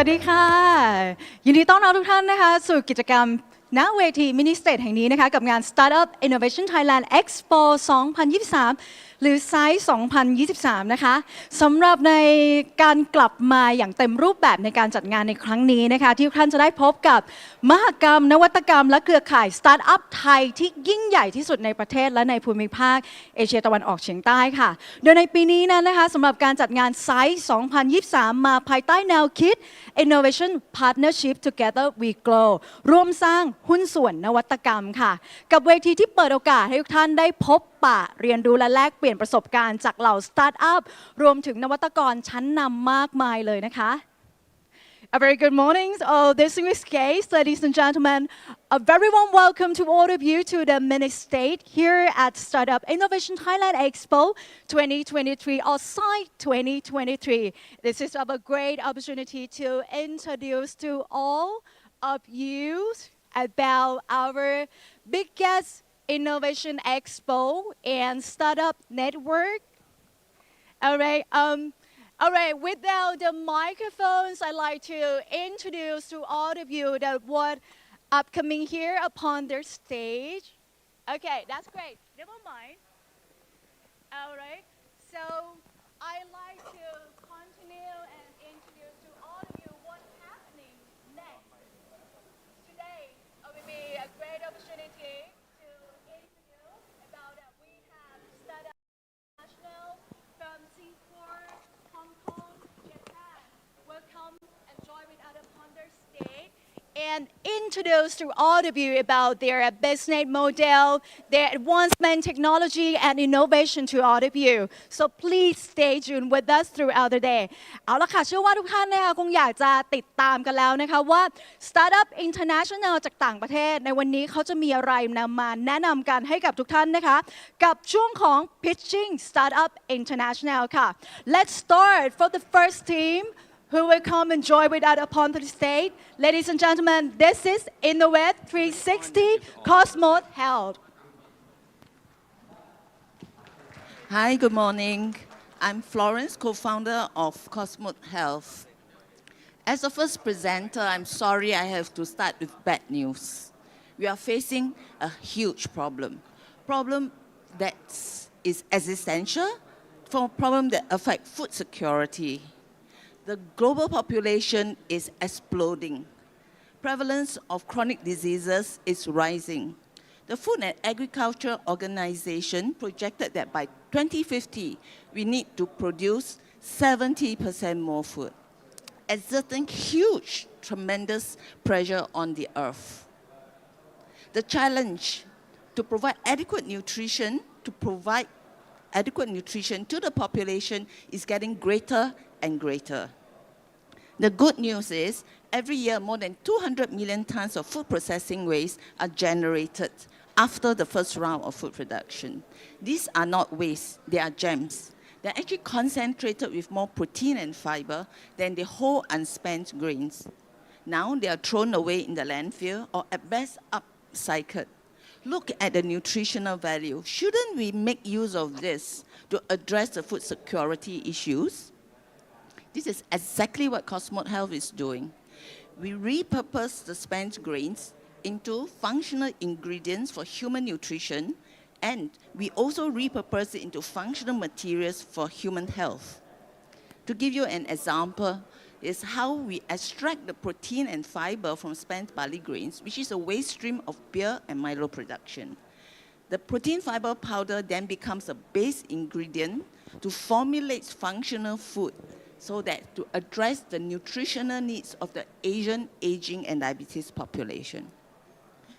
ดีค่ะยินดีต้อนรับทุกท่านนะคะสู่กิจกรรมณเวทีมินิสเตทแห่งนี้นะคะกับงาน Startup Innovation Thailand Expo 2023 หรือ SITE 2023 นะคะสำหรับในการกลับมาอย่างเต็มรูปแบบในการจัดงานในครั้งนี้นะคะที่ทุกท่านจะได้พบกับมหกรรมนวัตกรรมและเครือข่ายสตาร์ทอัพไทยที่ยิ่งใหญ่ที่สุดในประเทศและในภูมิภาคเอเชียตะวันออกเฉียงใต้ค่ะโดยในปีนี้นั้นนะคะสำหรับการจัดงาน SITE 2023 มาภายใต้แนวคิด Innovation Partnership Together We Grow ร่วมสร้างหุ้นส่วนนวัตกรรมค่ะกับเวทีที่เปิดโอกาสให้ทุกท่านได้พบปะเรียนรู้และแลกเปลี่ยนประสบการณ์จากเหล่าสตาร์ทอัพรวมถึงนวัตกรชั้นนำมากมายเลยนะคะ A very good morning, distinguished guests, ladies and gentlemen. A very warm welcome to all of you to the mini state here at Startup Innovation Thailand Expo 2023 or SITE 2023. This is a great opportunity to introduce to all of you about our biggest Innovation Expo and Startup Network. All right, without the microphones, I'd like to introduce to all of you that what upcoming here upon their stage. Okay, that's great. Never mind. All right, so I'd like to continue and introduce to all of you what's happening next. Today, it will be a great opportunity to introduce about that we have Startup National from Singapore, Hong Kong, Japan. Welcome and join with us upon their stage and introduce to all of you about their business model, their advancement technology and innovation to all of you. So please stay tuned with us throughout the day. เอาละค่ะเชื่อว่าทุกท่านนะคะคงอยากจะติดตามกันแล้วนะคะว่า Startup International จากต่างประเทศในวันนี้เขาจะมีอะไรนำมาแนะนำกันให้กับทุกท่านนะคะกับช่วงของ Pitching Startup International ค่ะ Let's start for the first team who will come and join with us upon the stage. Ladies and gentlemen, this is Innovate 360 Cosmos Health. Hi, good morning. I'm Florence, co-founder of Cosmos Health. As the first presenter, I'm sorry I have to start with bad news. We are facing a huge problem that is existential, for a problem that affects food security. The global population is exploding. Prevalence of chronic diseases is rising. The Food and Agriculture Organization projected that by 2050, we need to produce 70% more food, exerting huge, tremendous pressure on the earth. The challenge to provide adequate nutrition to the population is getting greater and greater. The good news is, every year more than 200 million tons of food processing waste are generated after the first round of food production. These are not waste, they are gems. They're actually concentrated with more protein and fiber than the whole unspent grains. Now they are thrown away in the landfill or at best upcycled. Look at the nutritional value. Shouldn't we make use of this to address the food security issues? This is exactly what Cosmos Health is doing. We repurpose the spent grains into functional ingredients for human nutrition, and we also repurpose it into functional materials for human health. To give you an example, is how we extract the protein and fiber from spent barley grains, which is a waste stream of beer and Milo production. The protein fiber powder then becomes a base ingredient to formulate functional food, so that to address the nutritional needs of the Asian aging and diabetes population.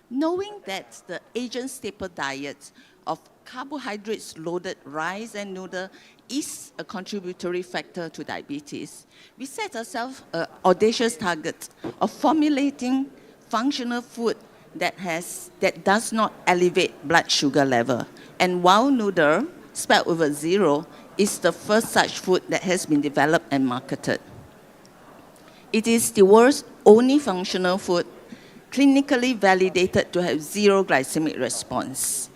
Knowing that the Asian staple diet of carbohydrates-loaded rice and noodle is a contributory factor to diabetes, we set ourselves an audacious target of formulating functional food that does not elevate blood sugar level. And wow noodle, spelled with a zero, is the first such food that has been developed and marketed. It is the world's only functional food clinically validated to have zero glycemic response.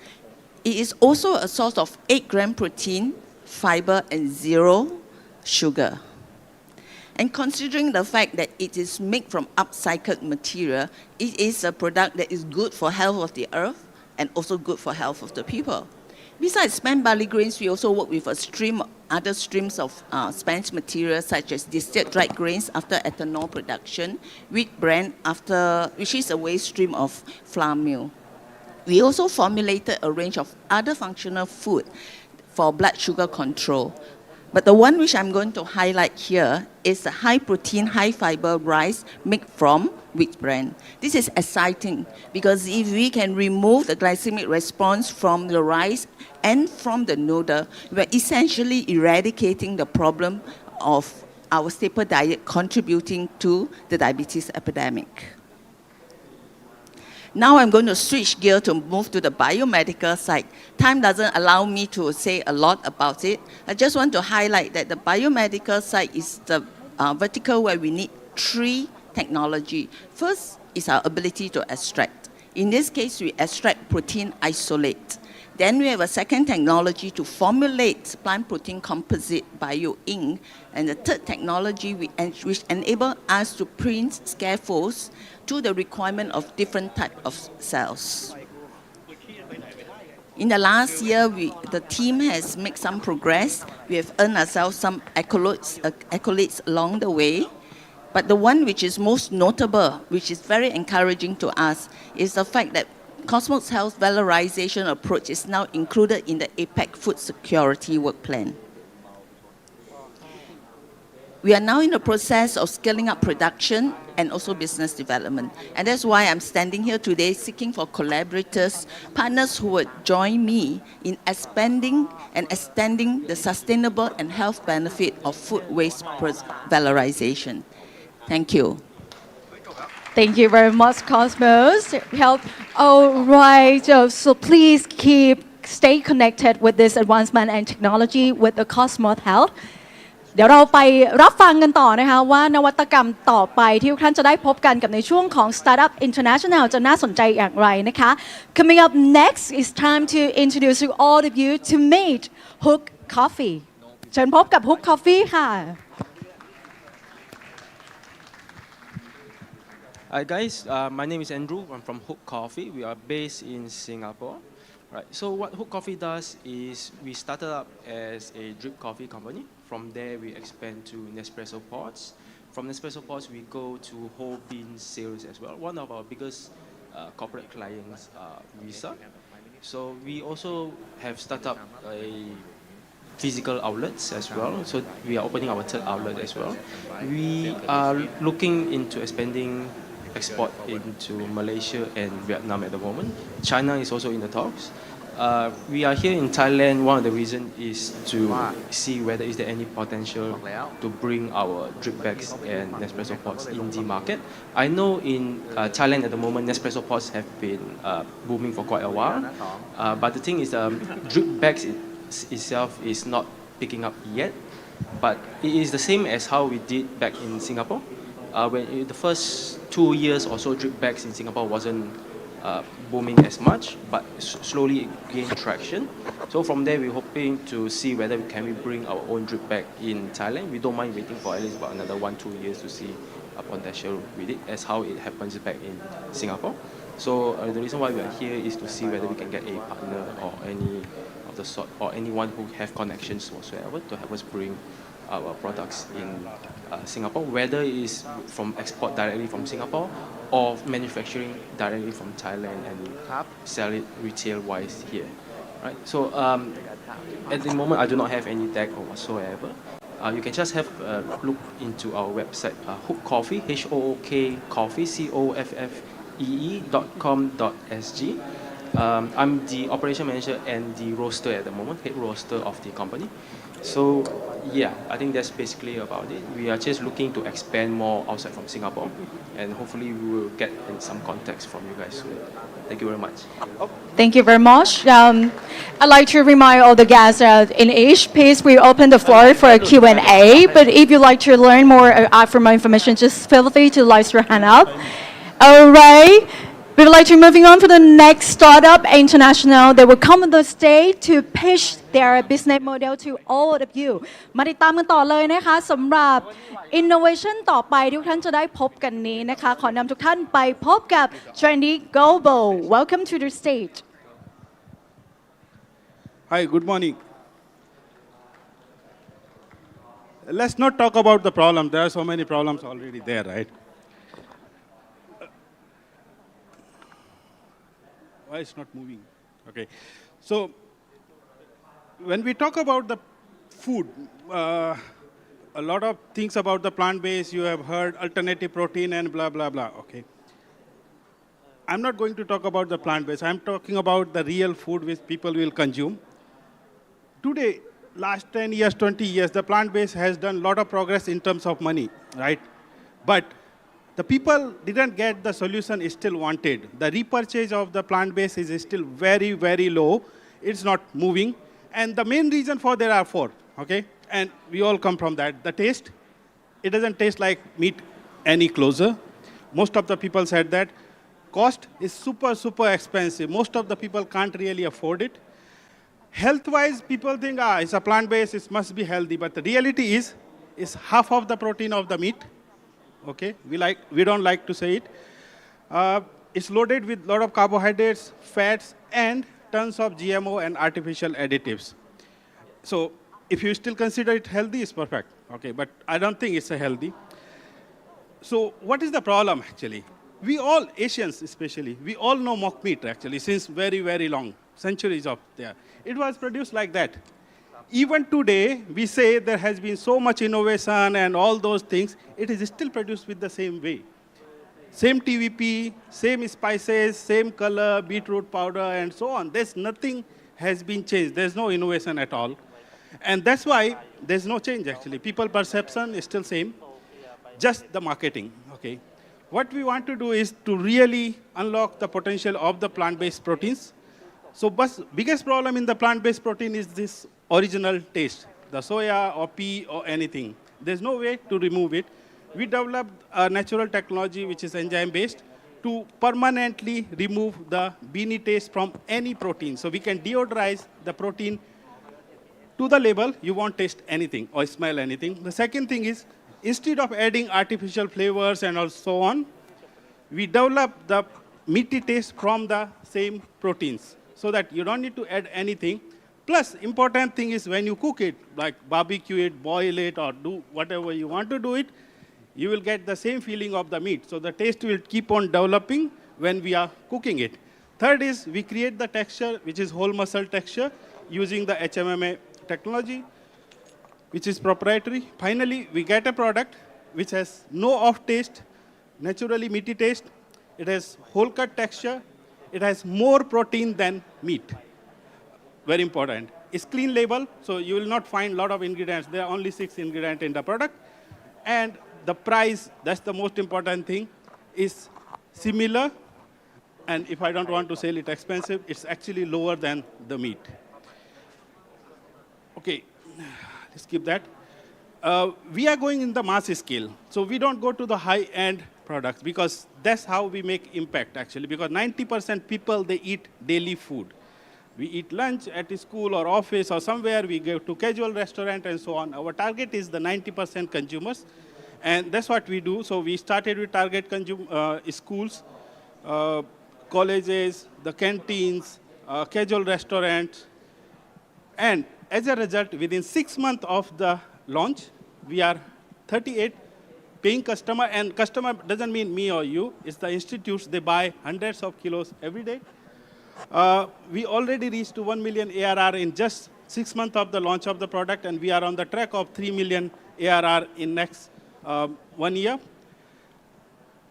It is also a source of 8 gram protein, fiber, and 0 sugar. And considering the fact that it is made from upcycled material, it is a product that is good for health of the earth and also good for health of the people. Besides spent barley grains, we also work with other streams of spent materials such as distilled dried grains after ethanol production, wheat bran which is a waste stream of flour mill. We also formulated a range of other functional food for blood sugar control. But the one which I'm going to highlight here is the high protein, high fiber rice made from wheat bran. This is exciting because if we can remove the glycemic response from the rice and from the noodle, we're essentially eradicating the problem of our staple diet contributing to the diabetes epidemic. Now I'm going to switch gear to move to the biomedical side. Time doesn't allow me to say a lot about it. I just want to highlight that the biomedical side is the vertical where we need three technology. First is our ability to extract. In this case, we extract protein isolate. Then we have a second technology to formulate plant protein composite bioink. And the third technology which enable us to print scaffolds to the requirement of different types of cells. In the last year, the team has made some progress. We have earned ourselves some accolades along the way. But the one which is most notable, which is very encouraging to us, is the fact that Cosmos Health valorization approach is now included in the APEC Food Security Work Plan. We are now in the process of scaling up production and also business development. And that's why I'm standing here today seeking for collaborators, partners who would join me in expanding and extending the sustainable and health benefit of food waste valorization. Thank you. Thank you very much, Cosmos. All right, so please stay connected with this advancement and technology with the Cosmos Health. เดี๋ยวเราไปรับฟังกันต่อนะคะว่านวัตกรรมต่อไปที่ทุกท่านจะได้พบกันกับในช่วงของ Startup International จะน่าสนใจอย่างไรนะคะ Coming up next, it's time to introduce to all of you to meet Hook Coffee เชิญพบกับ Hook Coffee ค่ะ Hi guys, my name is Andrew. I'm from Hook Coffee. We are based in Singapore. Right. So what Hook Coffee does is we started up as a drip coffee company. From there we expand to Nespresso pods. From Nespresso pods we go to whole bean sales as well. One of our biggest corporate clients, Visa. So we also have started up a physical outlets as well. So we are opening our third outlet as well. We are looking into expanding export into Malaysia and Vietnam at the moment. China is also in the talks. We are here in Thailand. One of the reasons is to see whether is there any potential to bring our drip bags and Nespresso pods in the market. I know in Thailand at the moment, Nespresso pods have been booming for quite a while. But the thing is, drip bags itself is not picking up yet. But it is the same as how we did back in Singapore. When the first 2 years or so, drip bags in Singapore wasn't booming as much, but slowly gained traction. So from there, we're hoping to see whether we bring our own drip bag in Thailand. We don't mind waiting for at least about another 1-2 years to see a potential with it, as how it happens back in Singapore. So the reason why we are here is to see whether we can get a partner or any of the sort, or anyone who have connections whatsoever to help us bring our products in Singapore, whether it is from export directly from Singapore or manufacturing directly from Thailand and sell it retail-wise here. Right? So at the moment, I do not have any tag or whatsoever. You can just have a look into our website, Hook Coffee, H-O-O-K Coffee, COFFEE.com.sg. I'm the operation manager and the roaster at the moment, head roaster of the company. So yeah, I think that's basically about it. We are just looking to expand more outside from Singapore, and hopefully we will get in some contacts from you guys soon. Thank you very much. Thank you very much. I'd like to remind all the guests that in each piece we open the floor for a Q&A, but if you'd like to learn more or ask for more information, just feel free to raise your hand up. All right. We would like to moving on to the next startup international. They will come on the stage to pitch their business model to all of you. มาติดตามกันต่อเลยนะคะสำหรับ innovation ต่อไปที่ทุกท่านจะได้พบกันนี้นะคะขอนำทุกท่านไปพบกับ Trendy Global. Welcome to the stage. Hi, good morning. Let's not talk about the problem. There are so many problems already there, right? Why it's not moving? Okay. So when we talk about the food, a lot of things about the plant-based, you have heard alternative protein and blah, blah, blah, okay. I'm not going to talk about the plant-based. I'm talking about the real food which people will consume. Today, last 10 years, 20 years, the plant-based has done a lot of progress in terms of money, right? But the people didn't get the solution still wanted. The repurchase of the plant-based is still very, very low. It's not moving. And the main reason for there are four, okay? And we all come from that. The taste, it doesn't taste like meat any closer. Most of the people said that. Cost is super, super expensive. Most of the people can't really afford it. Health-wise, people think, it's a plant-based, it must be healthy. But the reality is, it's half of the protein of the meat. Okay, we don't like to say it. It's loaded with a lot of carbohydrates, fats, and tons of GMO and artificial additives. So if you still consider it healthy, it's perfect. Okay, but I don't think it's a healthy. So what is the problem, actually? We all, Asians especially, we all know mock meat, actually, since very, very long, centuries of there. It was produced like that. Even today, we say there has been so much innovation and all those things, it is still produced with the same way. Same TVP, same spices, same color, beetroot powder, and so on. There's nothing has been changed. There's no innovation at all. And that's why there's no change, actually. People perception is still same, just the marketing, okay? What we want to do is to really unlock the potential of the plant-based proteins. So biggest problem in the plant-based protein is this original taste, the soya or pea or anything. There's no way to remove it. We developed a natural technology which is enzyme-based to permanently remove the beanie taste from any protein. So we can deodorize the protein to the label. You won't taste anything or smell anything. The second thing is, instead of adding artificial flavors and so on, we develop the meaty taste from the same proteins so that you don't need to add anything. Plus, important thing is when you cook it, like barbecue it, boil it, or do whatever you want to do it, you will get the same feeling of the meat. So the taste will keep on developing when we are cooking it. Third is we create the texture, which is whole muscle texture, using the HMMA technology, which is proprietary. Finally, we get a product which has no off taste, naturally meaty taste. It has whole cut texture. It has more protein than meat. Very important. It's clean label, so you will not find a lot of ingredients. There are only 6 ingredients in the product. And the price, that's the most important thing, is similar. And if I don't want to sell it expensive, it's actually lower than the meat. Okay. Let's keep that. We are going in the mass scale. So we don't go to the high-end products because that's how we make impact, actually. Because 90% people, they eat daily food. We eat lunch at a school or office or somewhere. We go to casual restaurant and so on. Our target is the 90% consumers. And that's what we do. So we started with target schools, colleges, the canteens, casual restaurants. And as a result, within 6 months of the launch, we are 38 paying customer. And customer doesn't mean me or you. It's the institutes. They buy hundreds of kilos every day. We already reached to 1 million ARR in just 6 months of the launch of the product. And we are on the track of 3 million ARR in next 1 year.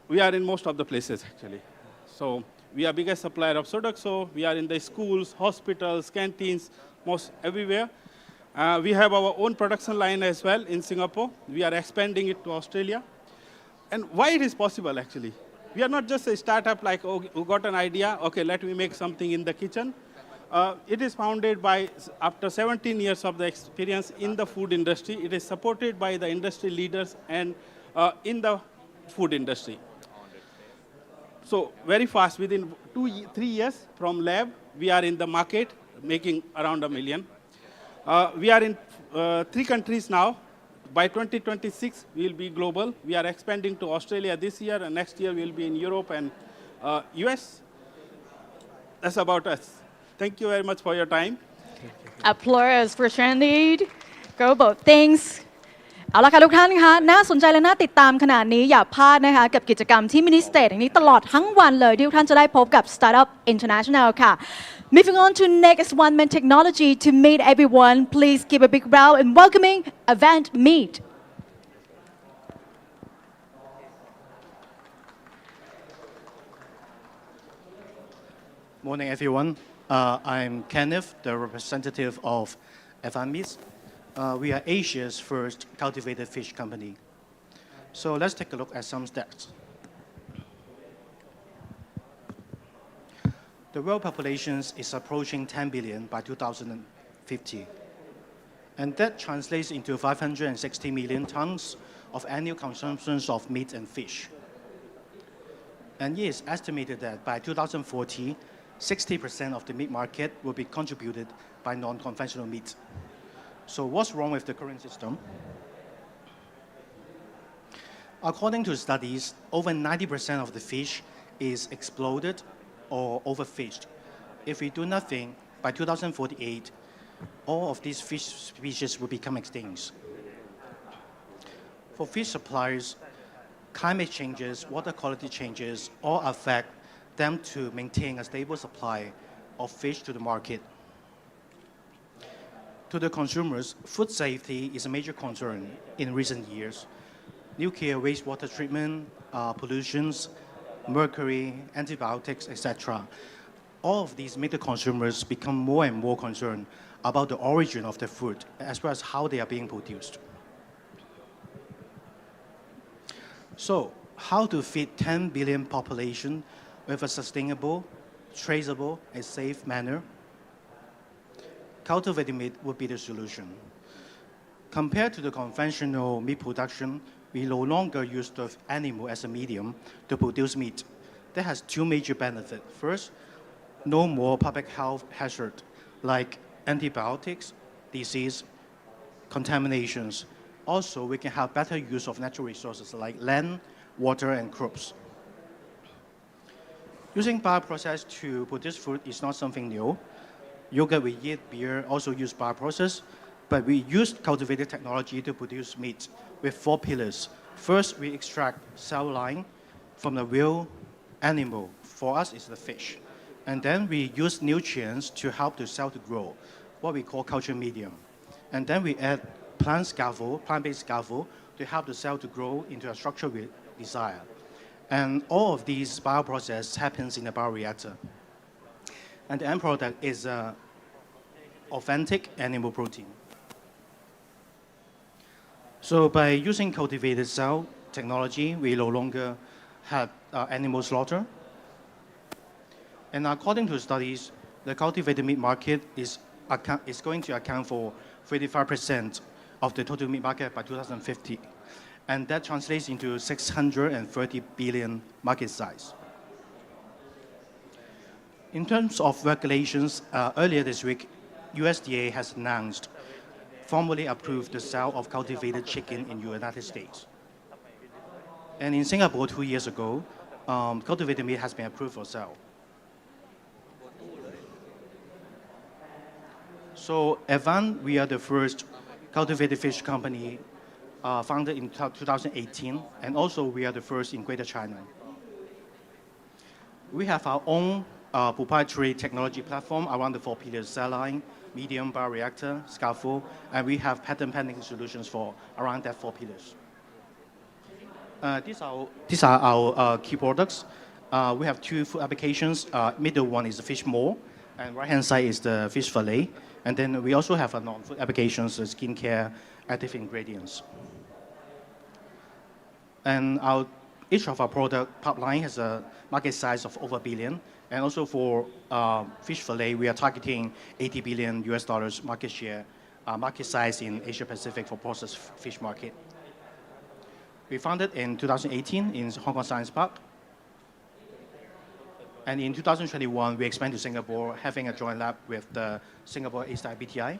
We are in most of the places, actually. So we are biggest supplier of Sodexo. We are in the schools, hospitals, canteens, most everywhere. We have our own production line as well in Singapore. We are expanding it to Australia. And why it is possible, actually? We are not just a startup like, oh, who got an idea, okay, let me make something in the kitchen. It is founded by, after 17 years of the experience in the food industry, it is supported by the industry leaders and in the food industry. So very fast, within 3 years from lab, we are in the market making around 1 million. We are in 3 countries now. By 2026, we will be global. We are expanding to Australia this year, and next year we will be in Europe and US. That's about us. Thank you very much for your time. Applause for Shandy. Go about things เอาละค่ะทุกท่านคะน่าสนใจและน่าติดตามขนาดนี้อย่าพลาดนะคะกับกิจกรรมที่มินิสเตทแห่งนี้ตลอดทั้งวันเลยที่ทุกท่านจะได้พบกับ Startup International ค่ะ Moving on to next one man technology to meet everyone please give a big round and welcoming Event Meet Morning, everyone. I'm Kenneth, the representative of Event we are Asia's first cultivated fish company. So let's take a look at some stats. The world population is approaching 10 billion by 2050. And that translates into 560 million tons of annual consumptions of meat and fish. And it is estimated that by 2040, 60% of the meat market will be contributed by non-conventional meat. So what's wrong with the current system? According to studies, over 90% of the fish is exploded or overfished. If we do nothing, by 2048, all of these fish species will become extinct. For fish suppliers, climate changes, water quality changes all affect them to maintain a stable supply of fish to the market. To the consumers, food safety is a major concern in recent years. Nuclear wastewater treatment, pollutions, mercury, antibiotics, etc. All of these make the consumers become more and more concerned about the origin of the food, as well as how they are being produced. So, how to feed 10 billion population with a sustainable, traceable, and safe manner? Cultivated meat would be the solution. Compared to the conventional meat production, we no longer use the animal as a medium to produce meat. That has two major benefits. First, no more public health hazard like antibiotics, disease, contaminations. Also, we can have better use of natural resources like land, water, and crops. Using bioprocess to produce food is not something new. Yogurt we eat, beer also use bioprocess, but we use cultivated technology to produce meat with 4 pillars. First, we extract cell line from the real animal. For us, it's the fish. And then we use nutrients to help the cell to grow, what we call culture medium. And then we add plant-based scaffold to help the cell to grow into a structure we desire. And all of these bioprocess happens in a bioreactor. And the end product is authentic animal protein. So by using cultivated cell technology, we no longer have animal slaughter. And according to studies, the cultivated meat market is going to account for 35% of the total meat market by 2050. And that translates into 630 billion market size. In terms of regulations, earlier this week, USDA has announced, formally approved the sale of cultivated chicken in the United States. And in Singapore 2 years ago, cultivated meat has been approved for sale. So Avant, we are the first cultivated fish company founded in 2018, and also we are the first in Greater China. We have our own proprietary technology platform around the 4 pillars: cell line, medium bioreactor, scaffold, and we have patent pending solutions for around that 4 pillars. These are our key products. We have 2 food applications. Middle one is the fish maw, and right-hand side is the fish fillet. And then we also have a non-food applications, skincare, active ingredients. And each of our product pipeline has a market size of over $1 billion. And also for fish fillet, we are targeting $80 billion US market share, market size in Asia Pacific for processed fish market. We founded in 2018 in Hong Kong Science Park. And in 2021, we expand to Singapore, having a joint lab with the Singapore A-Star BTI.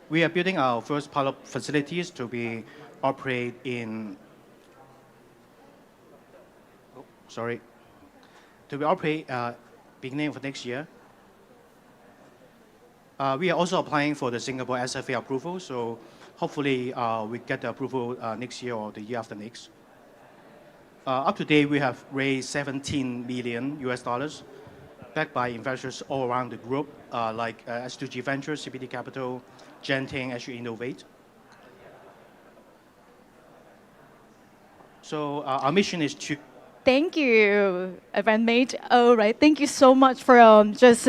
We are building our first pilot facilities to be operate in, to be operate beginning of next year. We are also applying for the Singapore SFA approval, so hopefully we get the approval next year or the year after next. Up to date, we have raised 17 million US dollars, backed by investors all around the group, like S2G Ventures, CPT Capital, Genting, Actually Innovate. So our mission is to Thank you, eventmate. All right, thank you so much for just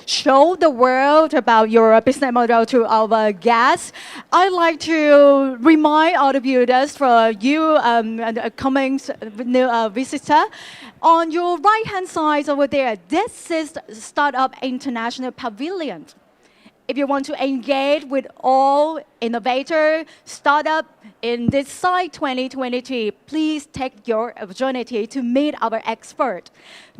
show the world about your business model to our guests. I'd like to remind all of you that for you coming new visitor, on your right-hand side over there, this is Startup International Pavilion. If you want to engage with all innovator startup in this SITE 2023, please take your opportunity to meet our expert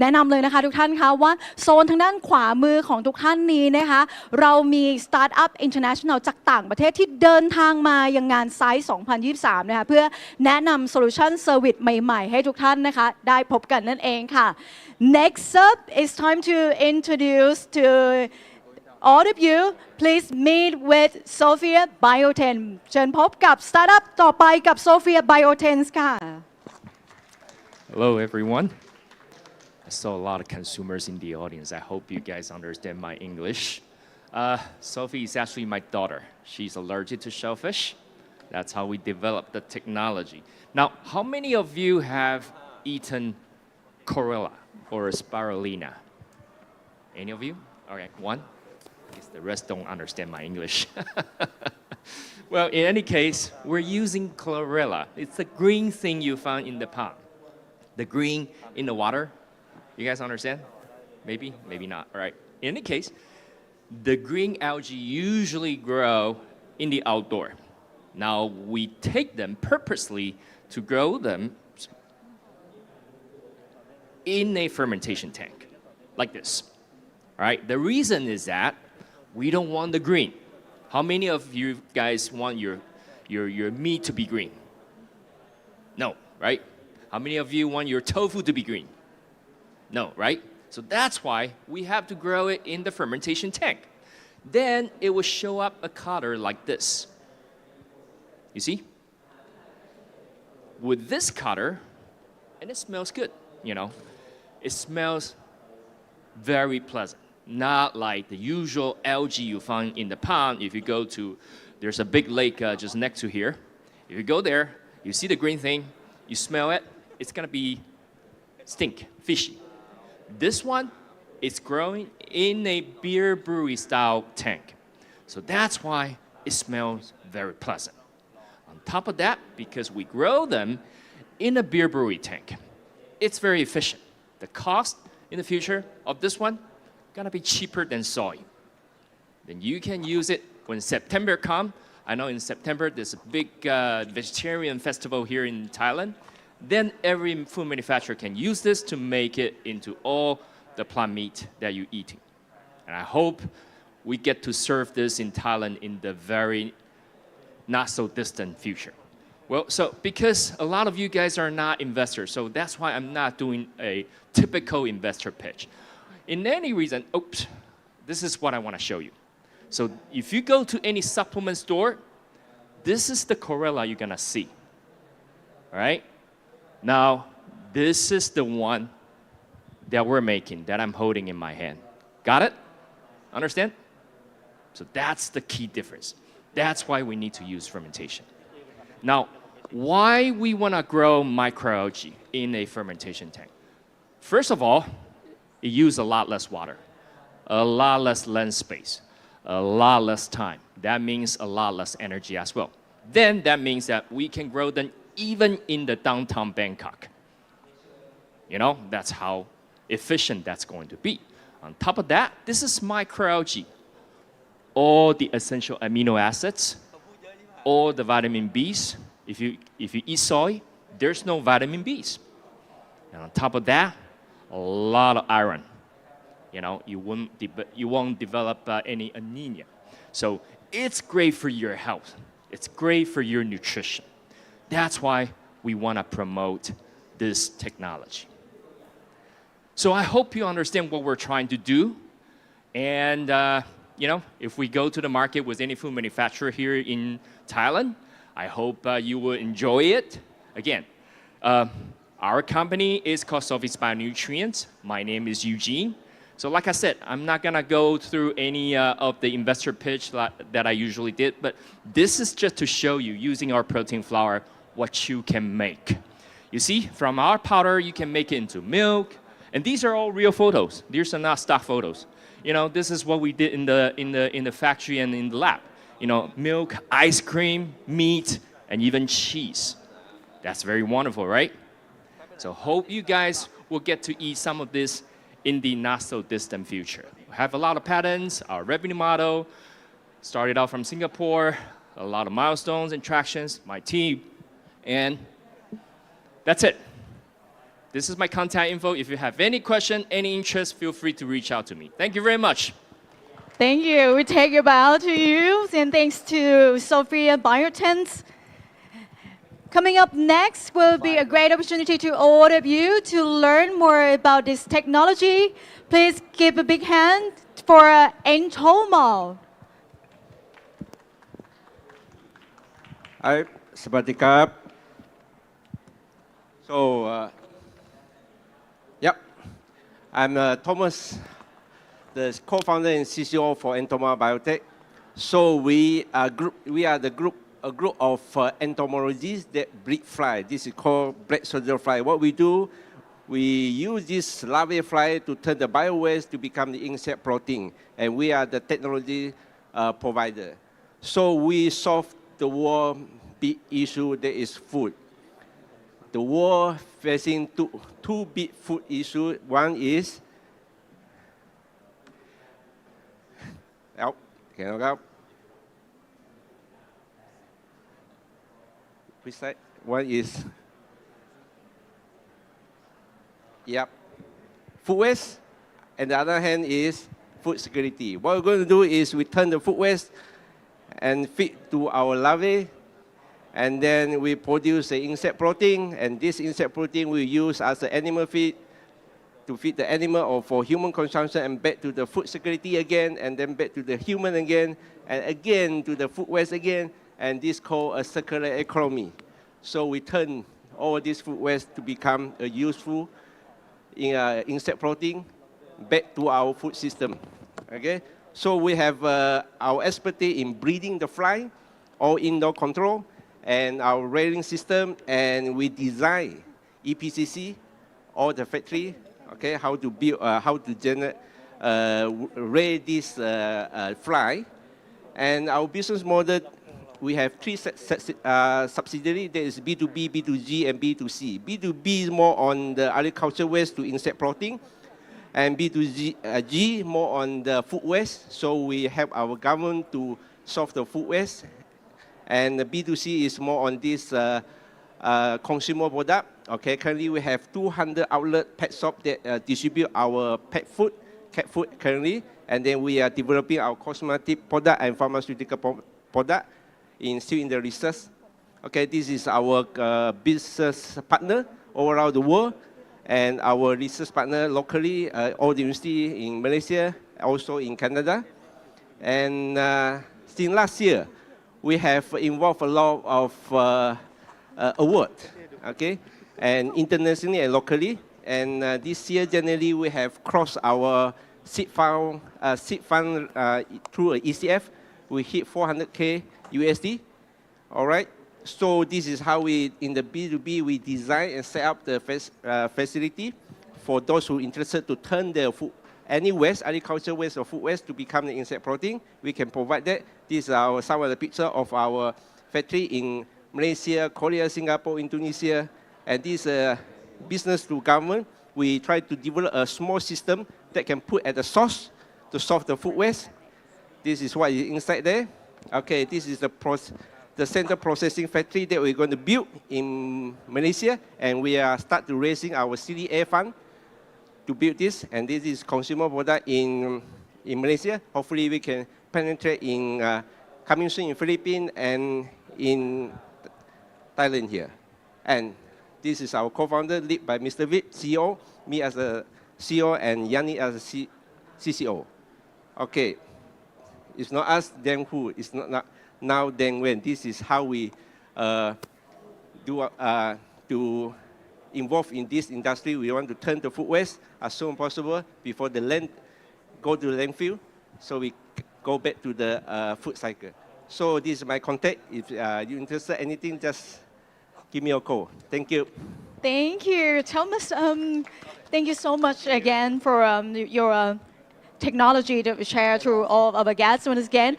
แนะนำเลยนะคะทุกท่านคะว่าโซนทางด้านขวามือของทุกท่านนี้นะคะเรามี Startup International จากต่างประเทศที่เดินทางมายังงานไซต์2023 นะคะเพื่อแนะนำ Solution Service ใหม่ๆให้ทุกท่านนะคะได้พบกันนั่นเองค่ะ Next up, it's time to introduce to all of you, please meet with Sophia Bioten เชิญพบกับ Startup ต่อไปกับ Sophia Bioten ค่ะ Hello, everyone. I saw a lot of consumers in the audience. I hope you guys understand my English. Sophie is actually my daughter. She's allergic to shellfish. That's how we developed the technology. Now, how many of you have eaten chlorella or spirulina? Any of you? Okay, one. I guess the rest don't understand my English. Well, in any case, we're using chlorella. It's the green thing you found in the pond. The green in the water. You guys understand? Maybe, maybe not. All right. In any case, the green algae usually grow in the outdoor. Now, we take them purposely to grow them in a fermentation tank, like this. All right. The reason is that we don't want the green. How many of you guys want your meat to be green? No, right? How many of you want your tofu to be green? No, right? So that's why we have to grow it in the fermentation tank. Then it will show up a color like this. You see? With this color, and it smells good, you know. It smells very pleasant. Not like the usual algae you find in the pond. If you go to, there's a big lake just next to here. If you go there, you see the green thing, you smell it, it's gonna be stink, fishy. This one is growing in a beer brewery style tank. So that's why it smells very pleasant. On top of that, because we grow them in a beer brewery tank, it's very efficient. The cost in the future of this one gonna be cheaper than soy. Then you can use it when September comes. I know in September there's a big vegetarian festival here in Thailand. Then every food manufacturer can use this to make it into all the plant meat that you're eating. And I hope we get to serve this in Thailand in the very not so distant future. Well, so because a lot of you guys are not investors, so that's why I'm not doing a typical investor pitch. In any reason, oops, this is what I want to show you. So if you go to any supplement store, this is the chlorella you're going to see. All right? Now, this is the one that we're making, that I'm holding in my hand. Got it? Understand? So that's the key difference. That's why we need to use fermentation. Now, why we want to grow microalgae in a fermentation tank? First of all, it uses a lot less water, a lot less land space, a lot less time. That means a lot less energy as well. Then that means that we can grow them even in the downtown Bangkok. You know, that's how efficient that's going to be. On top of that, this is microalgae. all the essential amino acids, all the vitamin Bs. If you eat soy, there's no vitamin Bs. And on top of that, a lot of iron. You know, you won't develop any anemia. So it's great for your health. It's great for your nutrition. That's why we want to promote this technology. So I hope you understand what we're trying to do. And, you know, if we go to the market with any food manufacturer here in Thailand, I hope you will enjoy it. Again, our company is called Sophie's Bionutrients. My name is Eugene. So like I said, I'm not going to go through any of the investor pitch that I usually did, but this is just to show you, using our protein flour, what you can make. You see, from our powder, you can make it into milk. And these are all real photos. These are not stock photos. You know, this is what we did in the factory and in the lab. You know, milk, ice cream, meat, and even cheese. That's very wonderful, right? So hope you guys will get to eat some of this in the not so distant future. We have a lot of patents, our revenue model started out from Singapore, a lot of milestones and tractions, my team, and that's it. This is my contact info. If you have any question, any interest, feel free to reach out to me. Thank you very much. Thank you. We take a bow to you, and thanks to Sophia Biotens. Coming up next will be a great opportunity to all of you to learn more about this technology. Please give a big hand for Entomo. สวัสดีครับ So yep, I'm Thomas, the co-founder and CCO for Entomo Biotech. So we are the group, a group of entomologists that breed fly. This is called black soldier fly. What we do, we use this larvae fly to turn the biowaste to become the insect protein, and we are the technology provider. So we solve the world big issue that is food. The world facing two big food issues. One is one is food waste, and the other hand is food security. What we're going to do is we turn the food waste and feed to our larvae, and then we produce the insect protein, and this insect protein we use as an animal feed to feed the animal or for human consumption, and back to the food security again, and then back to the human again, and again to the food waste again, and this is called a circular economy. So we turn all this food waste to become a useful insect protein back to our food system. Okay? So we have our expertise in breeding the fly, all indoor control, and our rearing system, and we design EPCC, all the factory, okay, how to build, how to generate, raise this fly. And our business model, we have three subsidiaries. There is B2B, B2G, and B2C. B2B is more on the agriculture waste to insect protein, and B2G more on the food waste. So we help our government to solve the food waste. And the B2C is more on this consumer product. Okay, currently we have 200 outlet pet shop that distribute our pet food, cat food currently. And then we are developing our cosmetic product and pharmaceutical product still in the research. Okay, this is our business partner all around the world, and our research partner locally, all the university in Malaysia, also in Canada. And since last year, we have involved a lot of awards, okay, and internationally and locally. And this year, generally, we have crossed our seed fund through an ECF. We hit 400K USD. All right. So this is how we, in the B2B, we design and set up the facility for those who are interested to turn their food, any waste, agriculture waste or food waste, to become the insect protein. We can provide that. These are some of the pictures of our factory in Malaysia, Korea, Singapore, Indonesia. And this business to government, we try to develop a small system that can put at the source to solve the food waste. This is what is inside there. Okay, this is the central processing factory that we're going to build in Malaysia, and we are start to raising our CDA fund to build this, and this is consumer product in Malaysia. Hopefully we can penetrate in coming soon in Philippines and in Thailand here. And this is our co-founder, led by Mr. Vip, CEO, me as a CEO, and Yanni as a CCO. Okay, it's not us, then who? It's not now, then when. This is how we to involve in this industry. We want to turn the food waste as soon as possible before the land go to the landfill, so we go back to the food cycle. So this is my contact. If you're interested in anything, just give me a call. Thank you. Thank you, Thomas. Thank you so much again for your technology to share to all of our guests once again.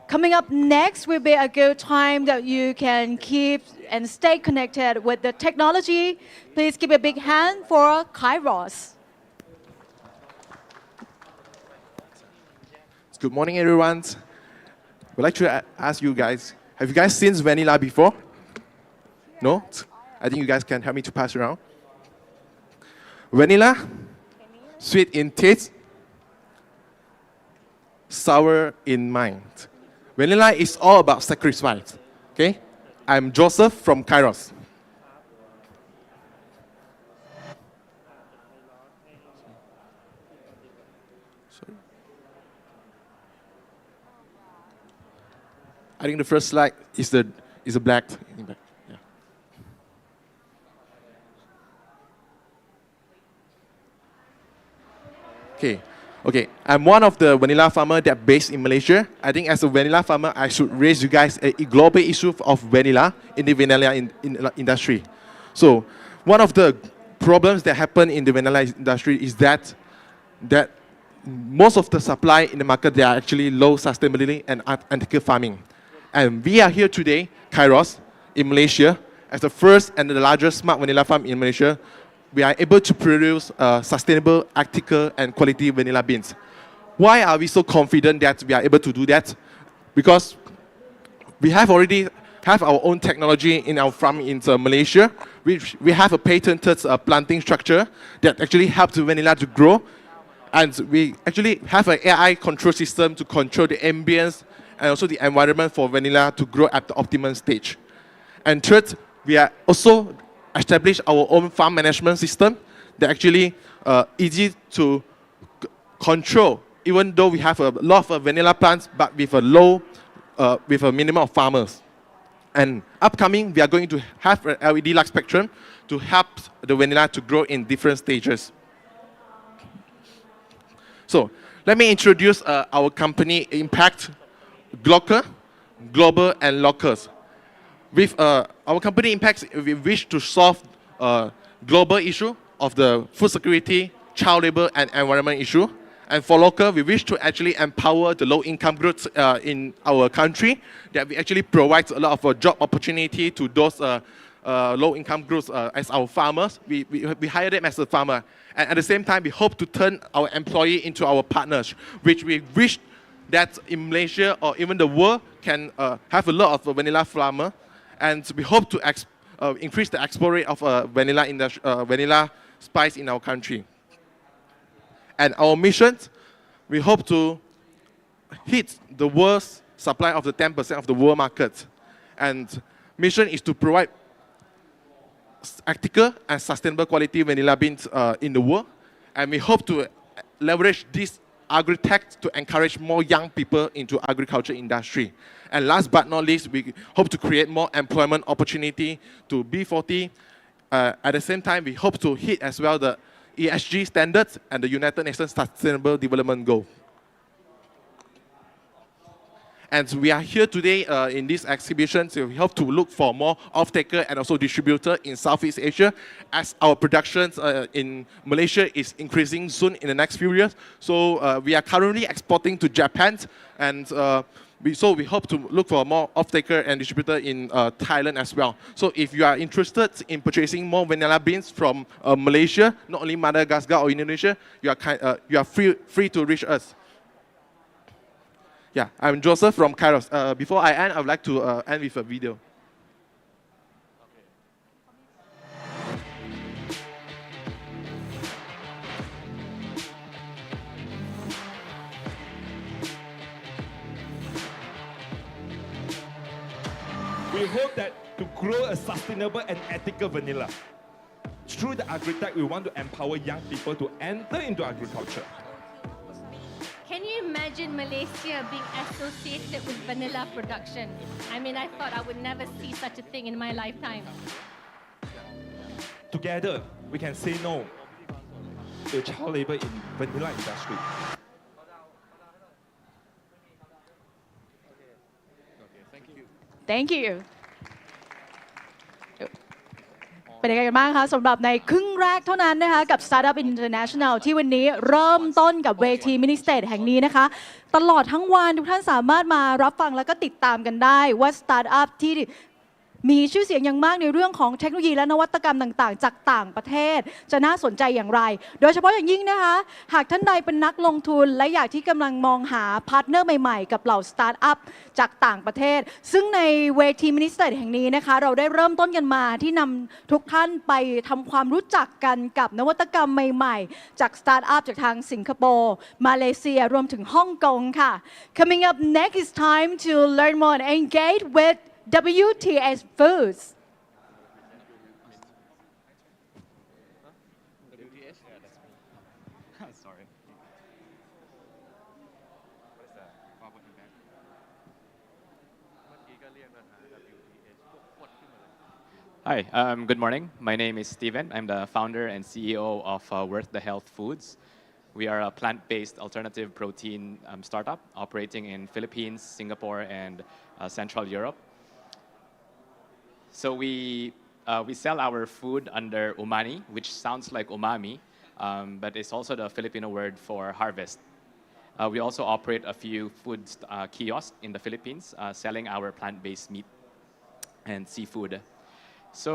Coming up next will be a good time that you can keep and stay connected with the technology. Please give a big hand for Kairos. Good morning, everyone. I'd like to ask you guys, have you guys seen vanilla before? No? I think you guys can help me to pass around. Vanilla, sweet in taste, sour in mind. Vanilla is all about sacrifice. Okay? I'm Joseph from Kairos. I think the first slide is a black. Yeah. Okay. I'm one of the vanilla farmer that based in Malaysia. I think as a vanilla farmer, I should raise you guys a global issue of vanilla in the vanilla industry. So one of the problems that happen in the vanilla industry is that most of the supply in the market, they are actually low sustainability and unethical farming. And we are here today, Kairos, in Malaysia, as the first and the largest smart vanilla farm in Malaysia. We are able to produce sustainable, ethical, and quality vanilla beans. Why are we so confident that we are able to do that? Because we have already have our own technology in our farm in Malaysia. We have a patented planting structure that actually helps the vanilla to grow. And we actually have an AI control system to control the ambience and also the environment for vanilla to grow at the optimum stage. And third, we are also established our own farm management system that actually easy to control, even though we have a lot of vanilla plants, but with a minimum of farmers. And upcoming, we are going to have an LED light spectrum to help the vanilla to grow in different stages. So let me introduce our company, Impact Global and Locals. With our company Impact, we wish to solve global issue of the food security, child labor, and environment issue. And for local, we wish to actually empower the low-income groups in our country, that we actually provide a lot of job opportunity to those low-income groups as our farmers. We hire them as a farmer. And at the same time, we hope to turn our employee into our partners, which we wish that in Malaysia or even the world can have a lot of vanilla farmer. And we hope to increase the export rate of vanilla spice in our country. And our mission, we hope to hit the world's supply of the 10% of the world market. And mission is to provide ethical and sustainable quality vanilla beans in the world. And we hope to leverage this agri-tech to encourage more young people into agriculture industry. And last but not least, we hope to create more employment opportunity to B40. At the same time, we hope to hit as well the ESG standards and the United Nations Sustainable Development Goal. And we are here today in this exhibition, so we hope to look for more off-taker and also distributor in Southeast Asia, as our productions in Malaysia is increasing soon in the next few years. So we are currently exporting to Japan, and we hope to look for more off-taker and distributor in Thailand as well. So if you are interested in purchasing more vanilla beans from Malaysia, not only Madagascar or Indonesia, you are free to reach us. Yeah, I'm Joseph from Kairos. Before I end, I would like to end with a video. We hope that to grow a sustainable and ethical vanilla. Through the agri-tech, we want to empower young people to enter into agriculture. Can you imagine Malaysia being associated with vanilla production? I mean, I thought I would never see such a thing in my lifetime. Together, we can say no to child labor in vanilla industry. Thank you เป็นยังไงกันบ้างคะสำหรับในครึ่งแรกเท่านั้นนะคะกับ Startup International ที่วันนี้เริ่มต้นกับเวทีมินิสเตทแห่งนี้นะคะตลอดทั้งวันทุกท่านสามารถมารับฟังแล้วก็ติดตามกันได้ว่า Startup ที่มีชื่อเสียงอย่างมากในเรื่องของเทคโนโลยีและนวัตกรรมต่างๆจากต่างประเทศจะน่าสนใจอย่างไรโดยเฉพาะอย่างยิ่งนะคะหากท่านใดเป็นนักลงทุนและอยากที่กำลังมองหาพาร์ทเนอร์ใหม่ๆกับเหล่าสตาร์ทอัพจากต่างประเทศซึ่งในเวทีมินิสเตอร์แห่งนี้นะคะเราได้เริ่มต้นกันมาที่นำทุกท่านไปทำความรู้จักกันกับนวัตกรรมใหม่ๆจากสตาร์ทอัพจากทางสิงคโปร์มาเลเซียรวมถึงฮ่องกงค่ะ Coming up next is time to learn more and engage with WTS Foods. Hi, good morning. My name is Steven. I'm the founder and CEO of Worth the Health Foods. We are a plant-based alternative protein startup operating in Philippines, Singapore, and Central Europe. So we sell our food under umani, which sounds like umami, but it's also the Filipino word for harvest. We also operate a few food kiosks in the Philippines, selling our plant-based meat and seafood. So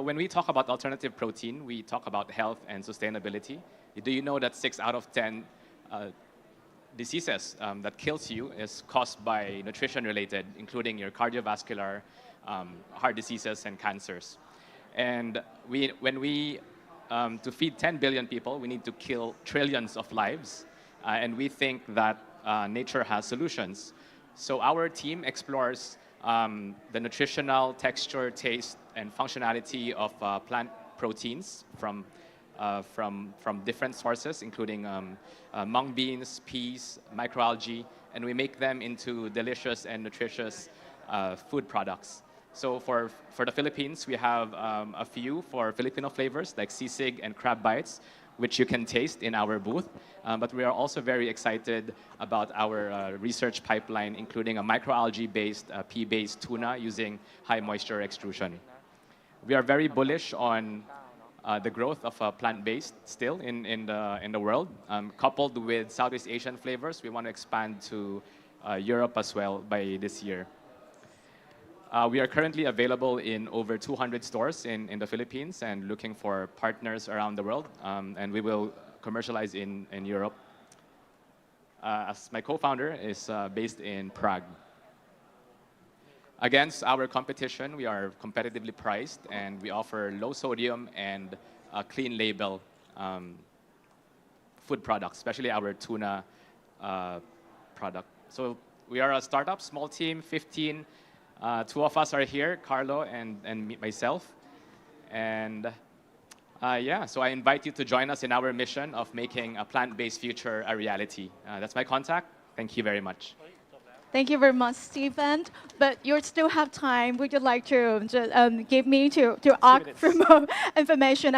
when we talk about alternative protein, we talk about health and sustainability. Do you know that 6 out of 10 diseases that kills you is caused by nutrition-related, including your cardiovascular, heart diseases, and cancers. And to feed 10 billion people, we need to kill trillions of lives. And we think that nature has solutions. So our team explores the nutritional texture, taste, and functionality of plant proteins from different sources, including mung beans, peas, microalgae, and we make them into delicious and nutritious food products. So for the Philippines, we have a few for Filipino flavors like sisig and crab bites, which you can taste in our booth. But we are also very excited about our research pipeline, including a microalgae-based, pea-based tuna using high moisture extrusion. We are very bullish on the growth of plant-based still in the world. Coupled with Southeast Asian flavors, we want to expand to Europe as well by this year. We are currently available in over 200 stores in the Philippines and looking for partners around the world. And we will commercialize in Europe. As my co-founder is based in Prague. Against our competition, we are competitively priced and we offer low sodium and clean label food products, especially our tuna product. So we are a startup, small team, 15. 2 of us are here, Carlo and myself. And yeah, so I invite you to join us in our mission of making a plant-based future a reality. That's my contact. Thank you very much. Thank you very much, Stephen. But you still have time. Would you like to just, give me to ask for more information?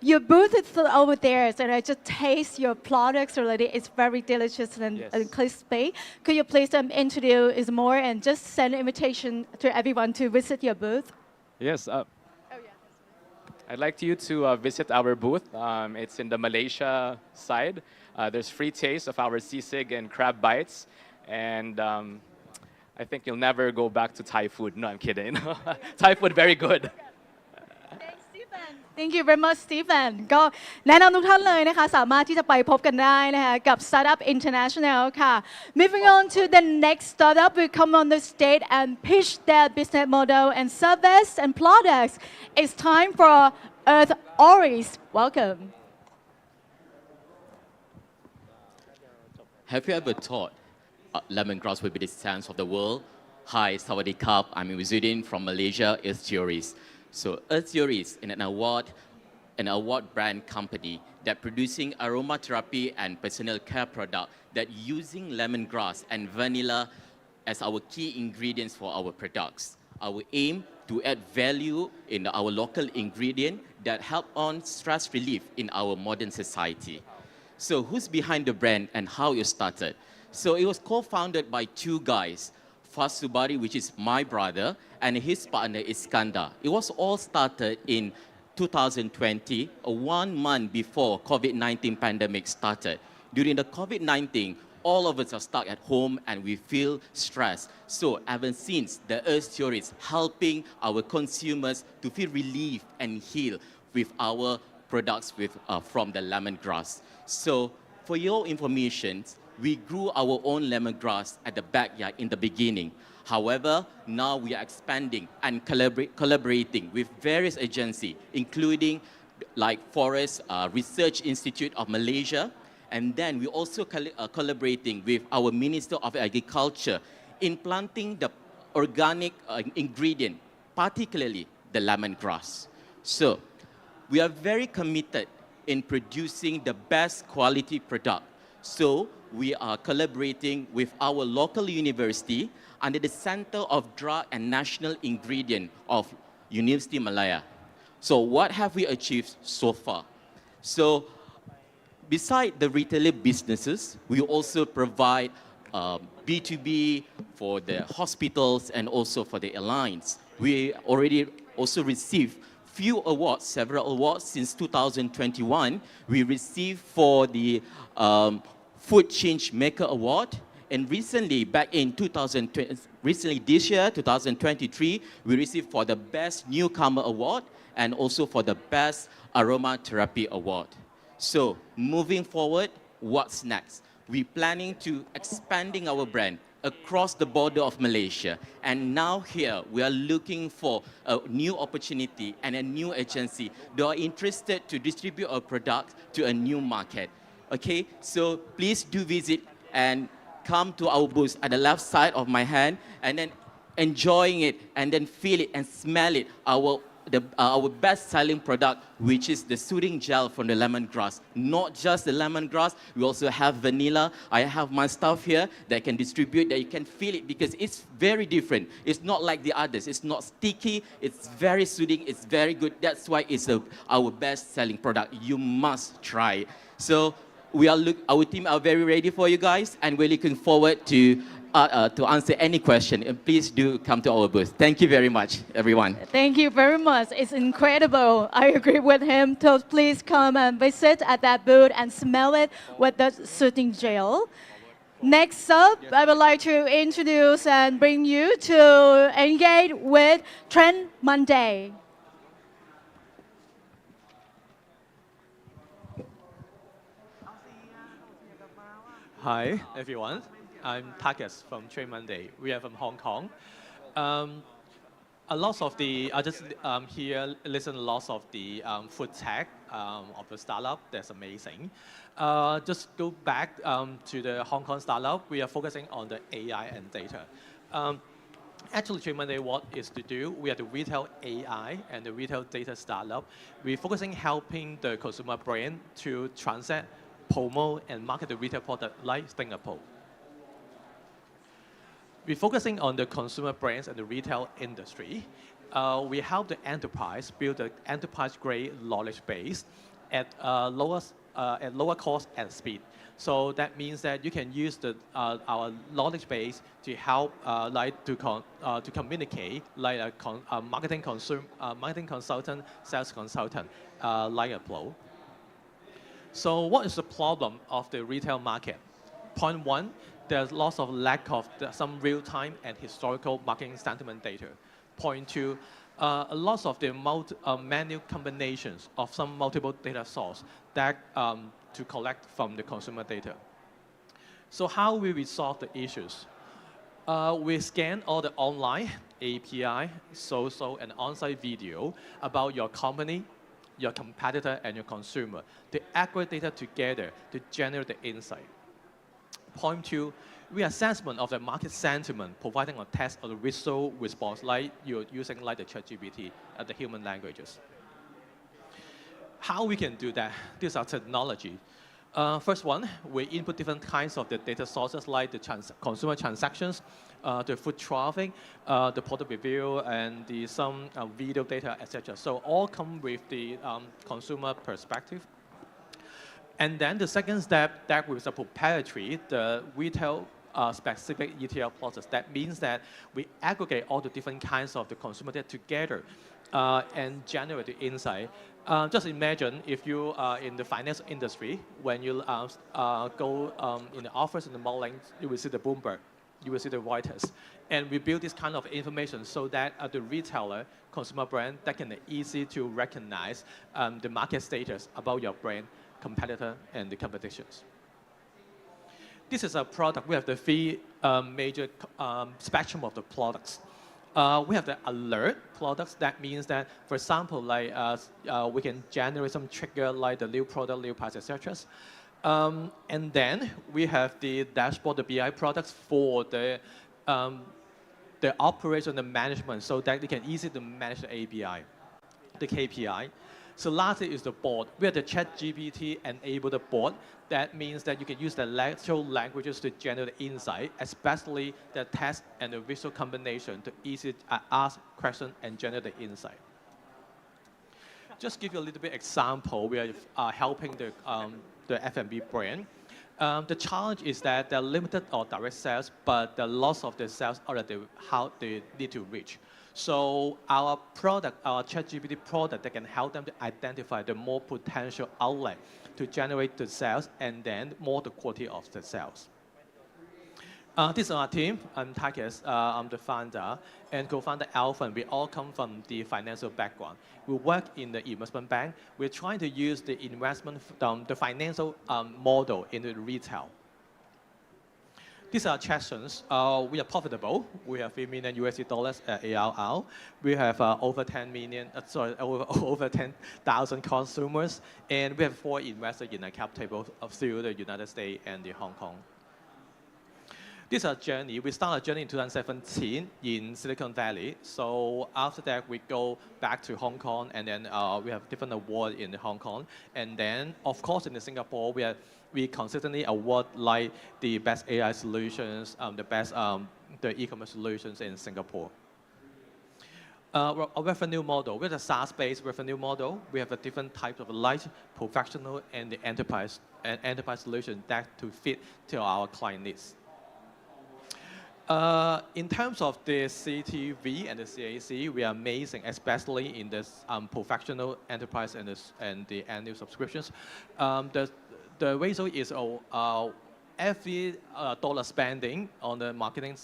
Your booth is still over there, and I just taste your products already. It's very delicious and crispy. Could you please introduce more and just send an invitation to everyone to visit your booth? Yes. I'd like you to visit our booth. It's in the Malaysia side. There's free taste of our sisig and crab bites. And I think you'll never go back to Thai food. No, I'm kidding. Thai food, very good. Thanks, Stephen. Thank you very much Stephen ก็แนะนำทุกท่านเลยนะคะสามารถที่จะไปพบกันได้นะคะกับ Startup International ค่ะ Moving on to the next startup will come on the stage and pitch their business model and service and products. It's time for Earth Oris. Welcome. Have you ever thought lemongrass would be the sense of the world? Hi, Sawadee Krap. I'm Wizudin from Malaysia, Earth Theories. So Earth Theories is an award brand company that producing aromatherapy and personal care product that using lemongrass and vanilla as our key ingredients for our products. Our aim to add value in our local ingredient that help on stress relief in our modern society. So who's behind the brand and how it started? So it was co-founded by two guys, Fas Subari, which is my brother, and his partner Iskandar. It was all started in 2020, 1 month before COVID-19 pandemic started. During the COVID-19, all of us are stuck at home and we feel stressed. So ever since, the Earth Theories helping our consumers to feel relief and heal with our products from the lemongrass. So for your information, we grew our own lemongrass at the backyard in the beginning. However, now we are expanding and collaborating with various agencies, including like Forest Research Institute of Malaysia, and then we also collaborating with our Minister of Agriculture in planting the organic ingredient, particularly the lemongrass. So we are very committed in producing the best quality product. So we are collaborating with our local university under the Center of Drug and National Ingredient of University Malaya. So what have we achieved so far? So beside the retailer businesses, we also provide B2B for the hospitals and also for the airlines. We already also received several awards since 2021. We received for the Food Change Maker Award, and recently, this year, 2023, we received for the Best Newcomer Award and also for the Best Aromatherapy Award. So moving forward, what's next? We're planning to expanding our brand across the border of Malaysia. And now here, we are looking for a new opportunity and a new agency that are interested to distribute our product to a new market. Okay, so please do visit and come to our booth at the left side of my hand and then enjoying it and then feel it and smell it. Our best-selling product, which is the soothing gel from the lemongrass. Not just the lemongrass, we also have vanilla. I have my stuff here that can distribute, that you can feel it because it's very different. It's not like the others. It's not sticky. It's very soothing. It's very good. That's why it's our best-selling product. You must try. So our team are very ready for you guys, and we're looking forward to answer any question. And please do come to our booth. Thank you very much, everyone. Thank you very much. It's incredible. I agree with him. So please come and visit at that booth and smell it with the soothing gel. Next up, I would like to introduce and bring you to engage with Trend Monday. Hi, everyone. I'm Takas from Trade Monday. We are from Hong Kong. A lot of the, I just here listen lots of the food tech of the startup. That's amazing. Just go back to the Hong Kong startup. We are focusing on the AI and data. Actually, Trade Monday, what is to do? We are the retail AI and the retail data startup. We're focusing helping the consumer brand to transact, promote, and market the retail product like Singapore. We're focusing on the consumer brands and the retail industry. We help the enterprise build an enterprise-grade knowledge base at lower cost and speed. So that means that you can use our knowledge base to help to communicate like a marketing consultant, sales consultant, like a flow. So what is the problem of the retail market? Point one, there's lots of lack of some real-time and historical marketing sentiment data. Point two, a lot of the menu combinations of some multiple data source that to collect from the consumer data. So how will we solve the issues? We scan all the online API, social, and on-site video about your company, your competitor, and your consumer to aggregate data together to generate the insight. Point two, reassessment of the market sentiment, providing a test of the visual response like you're using like the ChatGPT at the human languages. How we can do that? These are technology. First one, we input different kinds of the data sources like the consumer transactions, the foot traffic, the product review, and some video data, etc. So all come with the consumer perspective. And then the second step, that was a proprietary, the retail specific ETL process. That means that we aggregate all the different kinds of the consumer data together and generate the insight. Just imagine if you are in the finance industry, when you go in the office in the morning, you will see the Bloomberg, you will see the Reuters. And we build this kind of information so that the retailer, consumer brand, that can easy to recognize the market status about your brand, competitor, and the competitions. This is a product. We have the three major spectrum of the products. We have the alert products. That means that, for example, like we can generate some trigger like the new product, new price, etc. And then we have the dashboard, the BI products for the operation, the management, so that they can easily manage the API, the KPI. So lastly is the board. We have the ChatGPT enabled board. That means that you can use the natural languages to generate insight, especially the text and the visual combination to easily ask questions and generate the insight. Just give you a little bit example. We are helping the F&B brand. The challenge is that they're limited or direct sales, but the loss of the sales are how they need to reach. So our product, our ChatGPT product, that can help them to identify the more potential outlet to generate the sales and then more the quality of the sales. This is our team. I'm Takis. I'm the founder and co-founder Alvin. We all come from the financial background. We work in the investment bank. We're trying to use the investment, the financial model in the retail. These are attractions. We are profitable. We have $3 million ARR. We have over 10,000 consumers, and we have 4 investors in the cap table through the United States and the Hong Kong. This is our journey. We started a journey in 2017 in Silicon Valley. So after that, we go back to Hong Kong, and then we have different awards in Hong Kong. And then, of course, in Singapore, we consistently award like the best AI solutions, the best the e-commerce solutions in Singapore. A revenue model. With a SaaS-based revenue model, we have a different type of light, professional, and the enterprise solution that to fit to our client needs. In terms of the CTV and the CAC, we are amazing, especially in this professional enterprise and the annual subscriptions. The ratio is every dollar spending on the marketing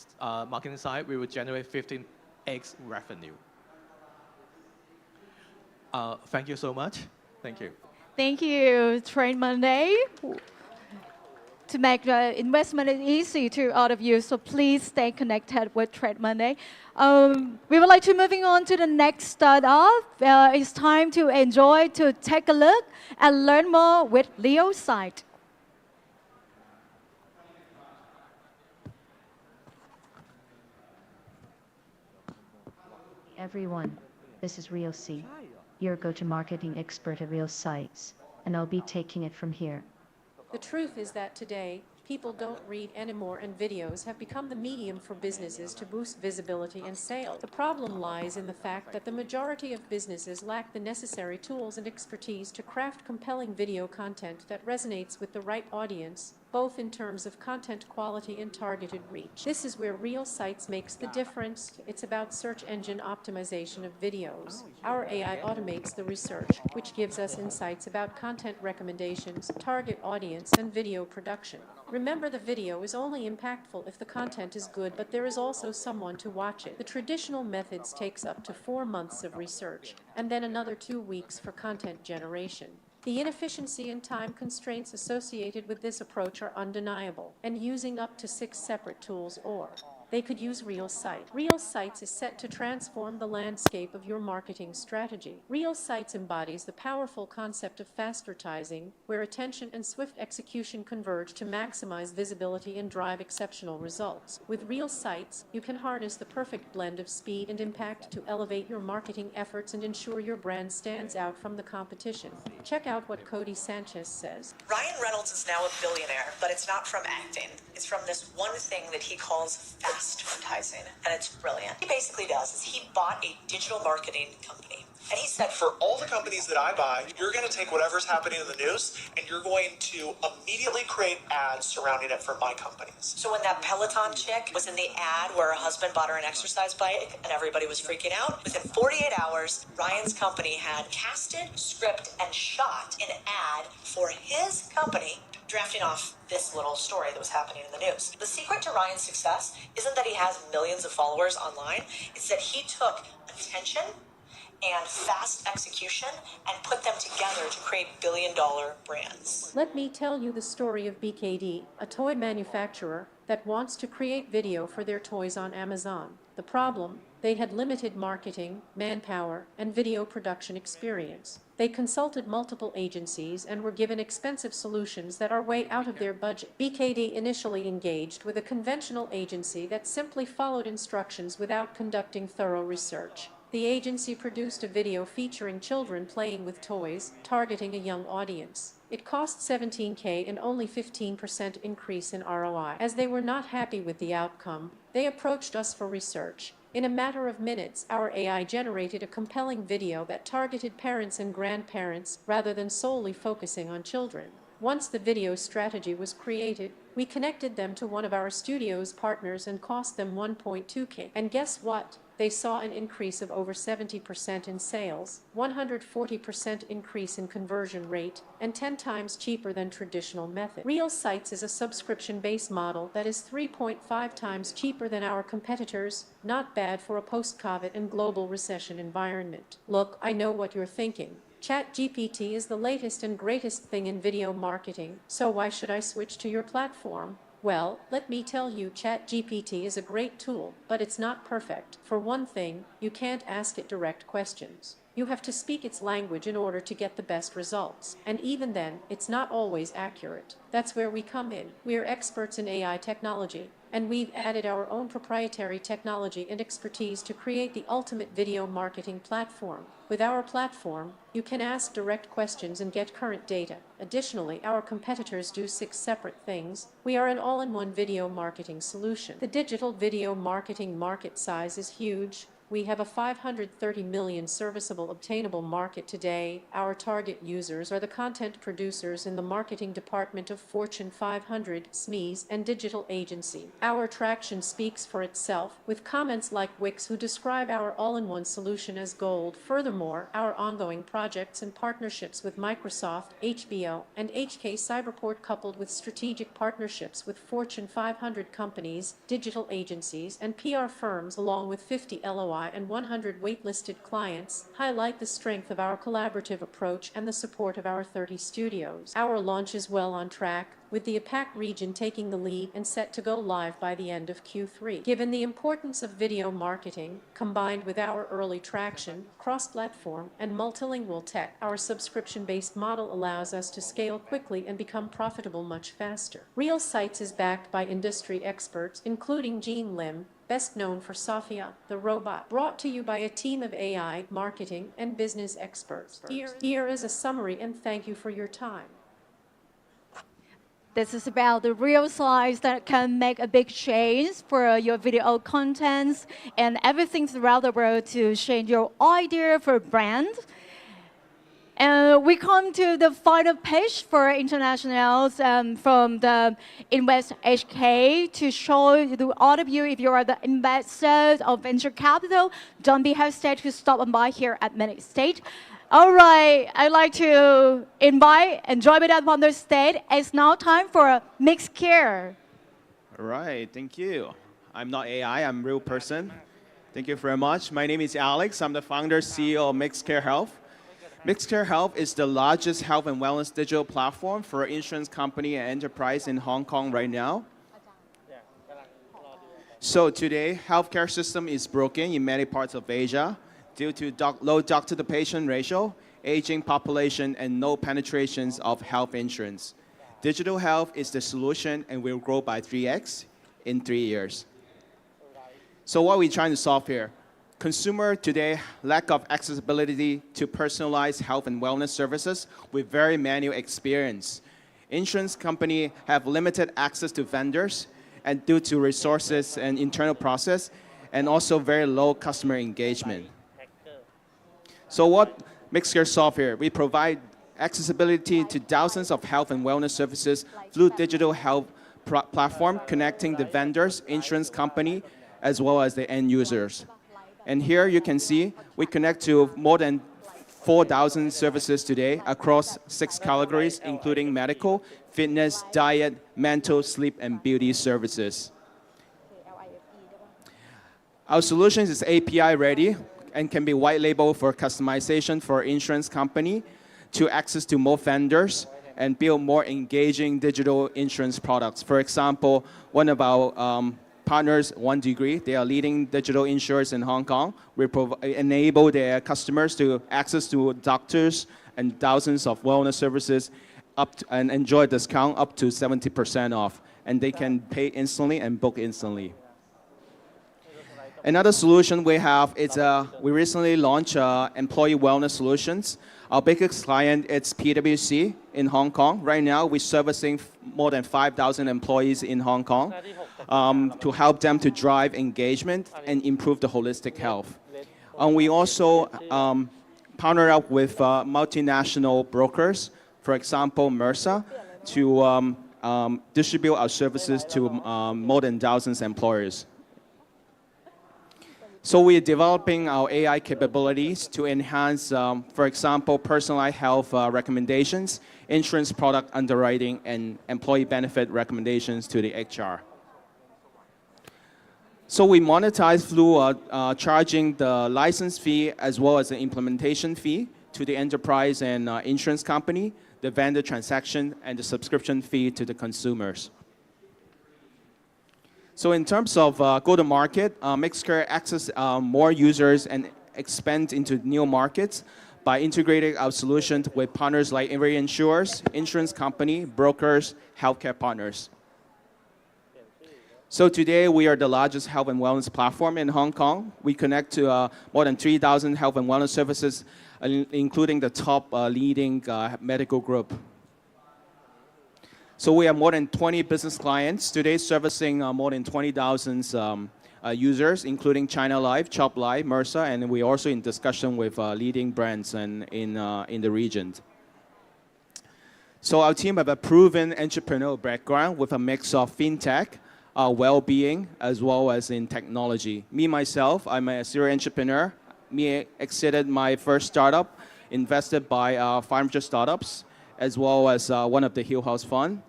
side, we will generate 15x revenue. Thank you so much. Thank you. Thank you, Trade Monday. To make the investment easy to all of you, so please stay connected with Trade Monday. We would like to moving on to the next startup. It's time to enjoy, to take a look and learn more with Leo SITE. Everyone, this is Rio C, your go-to-marketing expert at Rio Sites, and I'll be taking it from here. The truth is that today, people don't read anymore, and videos have become the medium for businesses to boost visibility and sales. The problem lies in the fact that the majority of businesses lack the necessary tools and expertise to craft compelling video content that resonates with the right audience, both in terms of content quality and targeted reach. This is where Real Sites makes the difference. It's about search engine optimization of videos. Our AI automates the research, which gives us insights about content recommendations, target audience, and video production. Remember, the video is only impactful if the content is good, but there is also someone to watch it. The traditional methods takes up to 4 months of research, and then another 2 weeks for content generation. The inefficiency and time constraints associated with this approach are undeniable, and using up to 6 separate tools, or they could use Real Sites. Real Sites is set to transform the landscape of your marketing strategy. Real Sites embodies the powerful concept of fast-vertising, where attention and swift execution converge to maximize visibility and drive exceptional results. With Real Sites, you can harness the perfect blend of speed and impact to elevate your marketing efforts and ensure your brand stands out from the competition. Check out what Cody Sanchez says. Ryan Reynolds is now a billionaire, but it's not from acting. It's from this one thing that he calls fast-vertising, and it's brilliant. What he basically does is he bought a digital marketing company, and he said, for all the companies that I buy, you're going to take whatever's happening in the news, and you're going to immediately create ads surrounding it for my companies. So when that Peloton chick was in the ad where her husband bought her an exercise bike and everybody was freaking out, within 48 hours, Ryan's company had casted, script, and shot an ad for his company, drafting off this little story that was happening in the news. The secret to Ryan's success isn't that he has millions of followers online, it's that he took attention and fast execution and put them together to create billion-dollar brands. Let me tell you the story of BKD, a toy manufacturer that wants to create video for their toys on Amazon. The problem? They had limited marketing, manpower, and video production experience. They consulted multiple agencies and were given expensive solutions that are way out of their budget. BKD initially engaged with a conventional agency that simply followed instructions without conducting thorough research. The agency produced a video featuring children playing with toys, targeting a young audience. It cost $17K and only 15% increase in ROI. As they were not happy with the outcome, they approached us for research. In a matter of minutes, our AI generated a compelling video that targeted parents and grandparents rather than solely focusing on children. Once the video strategy was created, we connected them to one of our studio's partners and cost them $1.2K. And guess what? They saw an increase of over 70% in sales, 140% increase in conversion rate, and 10 times cheaper than traditional method. Real Sites is a subscription-based model that is 3.5 times cheaper than our competitors. Not bad for a post-COVID and global recession environment. Look, I know what you're thinking. ChatGPT is the latest and greatest thing in video marketing, so why should I switch to your platform? Well, let me tell you, ChatGPT is a great tool, but it's not perfect. For one thing, you can't ask it direct questions. You have to speak its language in order to get the best results. And even then, it's not always accurate. That's where we come in. We're experts in AI technology, and we've added our own proprietary technology and expertise to create the ultimate video marketing platform. With our platform, you can ask direct questions and get current data. Additionally, our competitors do 6 separate things. We are an all-in-one video marketing solution. The digital video marketing market size is huge. We have a 530 million serviceable obtainable market today. Our target users are the content producers in the marketing department of Fortune 500 SMEs and digital agency. Our traction speaks for itself, with comments like Wix who describe our all-in-one solution as gold. Furthermore, our ongoing projects and partnerships with Microsoft, HBO, and HK Cyberport, coupled with strategic partnerships with Fortune 500 companies, digital agencies, and PR firms, along with 50 LOI and 100 waitlisted clients, highlight the strength of our collaborative approach and the support of our 30 studios. Our launch is well on track, with the APAC region taking the lead and set to go live by the end of Q3. Given the importance of video marketing, combined with our early traction, cross-platform, and multilingual tech, our subscription-based model allows us to scale quickly and become profitable much faster. Real Sites is backed by industry experts, including Jean Lim, best known for Sophia, the robot, brought to you by a team of AI, marketing, and business experts. Here is a summary, and thank you for your time. This is about the real size that can make a big change for your video contents and everything throughout the world to change your idea for brand. And we come to the final page for internationals from the Invest HK to show to all of you if you are the investors of venture capital, don't be hesitant to stop and by here at Minute State. All right, I'd like to invite and join me up on the stage. It's now time for a mixed care. All right, thank you. I'm not AI, I'm a real person. Thank you very much. My name is Alex. I'm the founder, CEO of Mixed Care Health. Mixed Care Health is the largest health and wellness digital platform for insurance company and enterprise in Hong Kong right now. So today, healthcare system is broken in many parts of Asia due to low doctor-to-patient ratio, aging population, and no penetrations of health insurance. Digital health is the solution and will grow by 3x in 3 years. So what are we trying to solve here? Consumer today lack of accessibility to personalized health and wellness services with very manual experience. Insurance company have limited access to vendors and due to resources and internal process and also very low customer engagement. So what MixCare solve here? We provide accessibility to thousands of health and wellness services through digital health platform connecting the vendors, insurance company, as well as the end users. And here you can see we connect to more than 4,000 services today across 6 categories, including medical, fitness, diet, mental, sleep, and beauty services. Our solution is API ready and can be white label for customization for insurance company to access to more vendors and build more engaging digital insurance products. For example, one of our partners, 1Degree, they are leading digital insurers in Hong Kong. We enable their customers to access to doctors and thousands of wellness services and enjoy discount up to 70% off. And they can pay instantly and book instantly. Another solution we have is we recently launched employee wellness solutions. Our biggest client is PwC in Hong Kong. Right now, we're servicing more than 5,000 employees in Hong Kong to help them to drive engagement and improve the holistic health. And we also partner up with multinational brokers, for example, Mercer, to distribute our services to more than thousands of employers. So we are developing our AI capabilities to enhance, for example, personalized health recommendations, insurance product underwriting, and employee benefit recommendations to the HR. So we monetize through charging the license fee as well as the implementation fee to the enterprise and insurance company, the vendor transaction, and the subscription fee to the consumers. So in terms of go-to-market, MixCare access more users and expand into new markets by integrating our solutions with partners like insurers, insurance company, brokers, healthcare partners. So today we are the largest health and wellness platform in Hong Kong. We connect to more than 3,000 health and wellness services, including the top leading medical group. So we have more than 20 business clients today servicing more than 20,000 users, including China Life, Chop Life, Mercer, and we're also in discussion with leading brands in the region. So our team have a proven entrepreneurial background with a mix of fintech, well-being, as well as in technology. Me, myself, I'm a serial entrepreneur. Me exited my first startup, invested by 500 startups, as well as one of the Hill House Fund.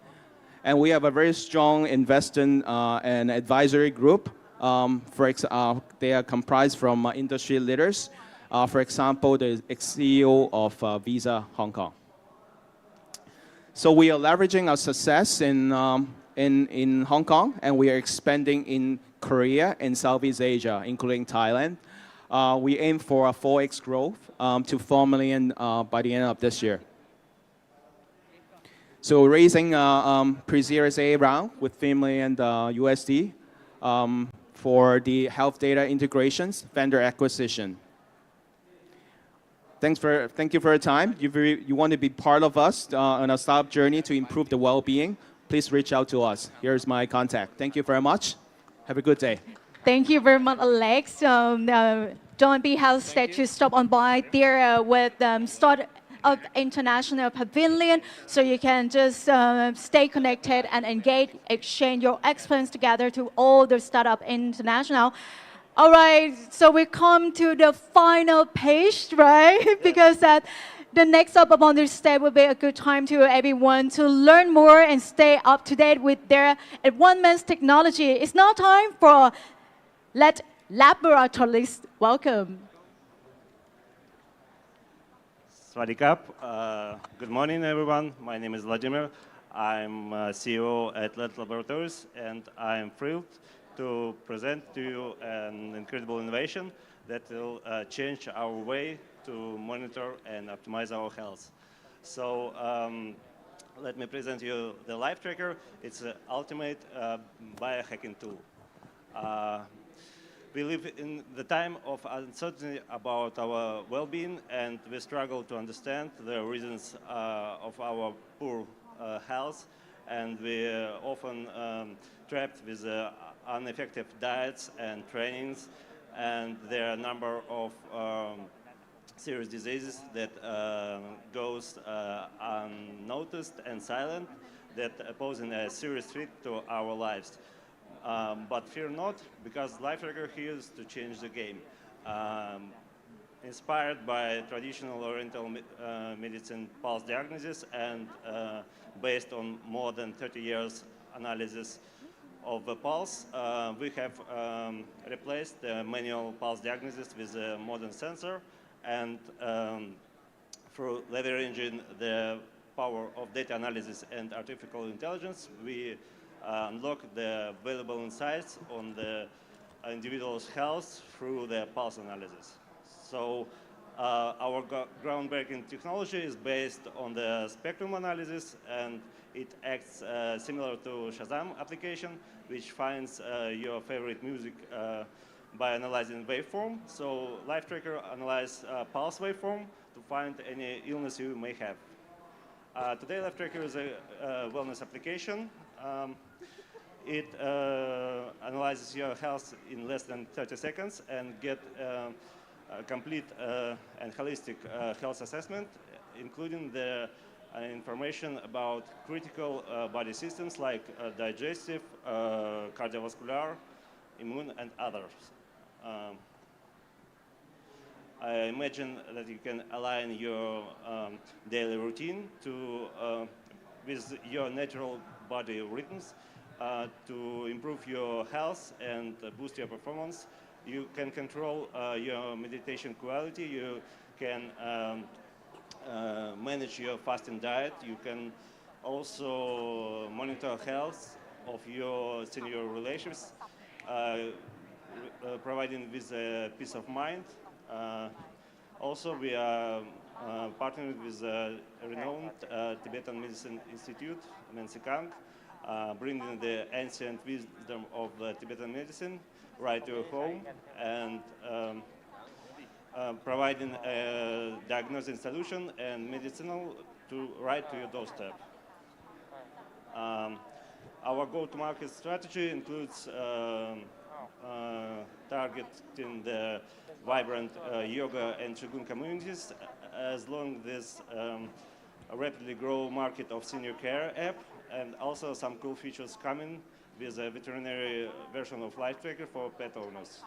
And we have a very strong investment and advisory group. They are comprised from industry leaders. For example, the ex-CEO of Visa Hong Kong. So we are leveraging our success in Hong Kong, and we are expanding in Korea and Southeast Asia, including Thailand. We aim for a 4x growth to 4 million by the end of this year. So raising pre-Series A round with $3 million USD for the health data integrations, vendor acquisition. Thank you for your time. You want to be part of us on our startup journey to improve the well-being, please reach out to us. Here's my contact. Thank you very much. Have a good day. Thank you very much, Alex. Don't be hesitant to stop on by there with Startup International Pavilion, so you can just stay connected and engage, exchange your experience together to all the Startup International. All right, so we come to the final page, right? Because the next up upon this step will be a good time to everyone to learn more and stay up to date with their advanced technology. It's now time for Let Laboratories welcome. Swadikap. Good morning, everyone. My name is Vladimir. I'm CEO at LED Laboratories, and I'm thrilled to present to you an incredible innovation that will change our way to monitor and optimize our health. So let me present you the Life Tracker. It's an ultimate biohacking tool. We live in the time of uncertainty about our well-being, and we struggle to understand the reasons of our poor health, and we're often trapped with ineffective diets and trainings, and there are a number of serious diseases that goes unnoticed and silent, that posing a serious threat to our lives. But fear not, because Life Tracker here is to change the game. Inspired by traditional Oriental medicine pulse diagnosis and based on more than 30 years analysis of the pulse, we have replaced the manual pulse diagnosis with a modern sensor, and through leveraging the power of data analysis and artificial intelligence, we unlock the available insights on the individual's health through the pulse analysis. So our groundbreaking technology is based on the spectrum analysis, and it acts similar to Shazam application, which finds your favorite music by analyzing waveform. So Life Tracker analyzes pulse waveform to find any illness you may have. Today, Life Tracker is a wellness application. It analyzes your health in less than 30 seconds and get a complete and holistic health assessment, including the information about critical body systems like digestive, cardiovascular, immune, and others. I imagine that you can align your daily routine with your natural body rhythms to improve your health and boost your performance. You can control your meditation quality. You can manage your fasting diet. You can also monitor health of your senior relatives, providing with peace of mind. Also, we are partnering with a renowned Tibetan Medicine Institute, Mensikang, bringing the ancient wisdom of Tibetan medicine right to your home, and providing a diagnosing solution and medicinal right to your doorstep. Our go-to-market strategy includes targeting the vibrant yoga and Qigong communities, as long as a rapidly grow market of senior care app, and also some cool features coming with a veterinary version of Life Tracker for pet owners.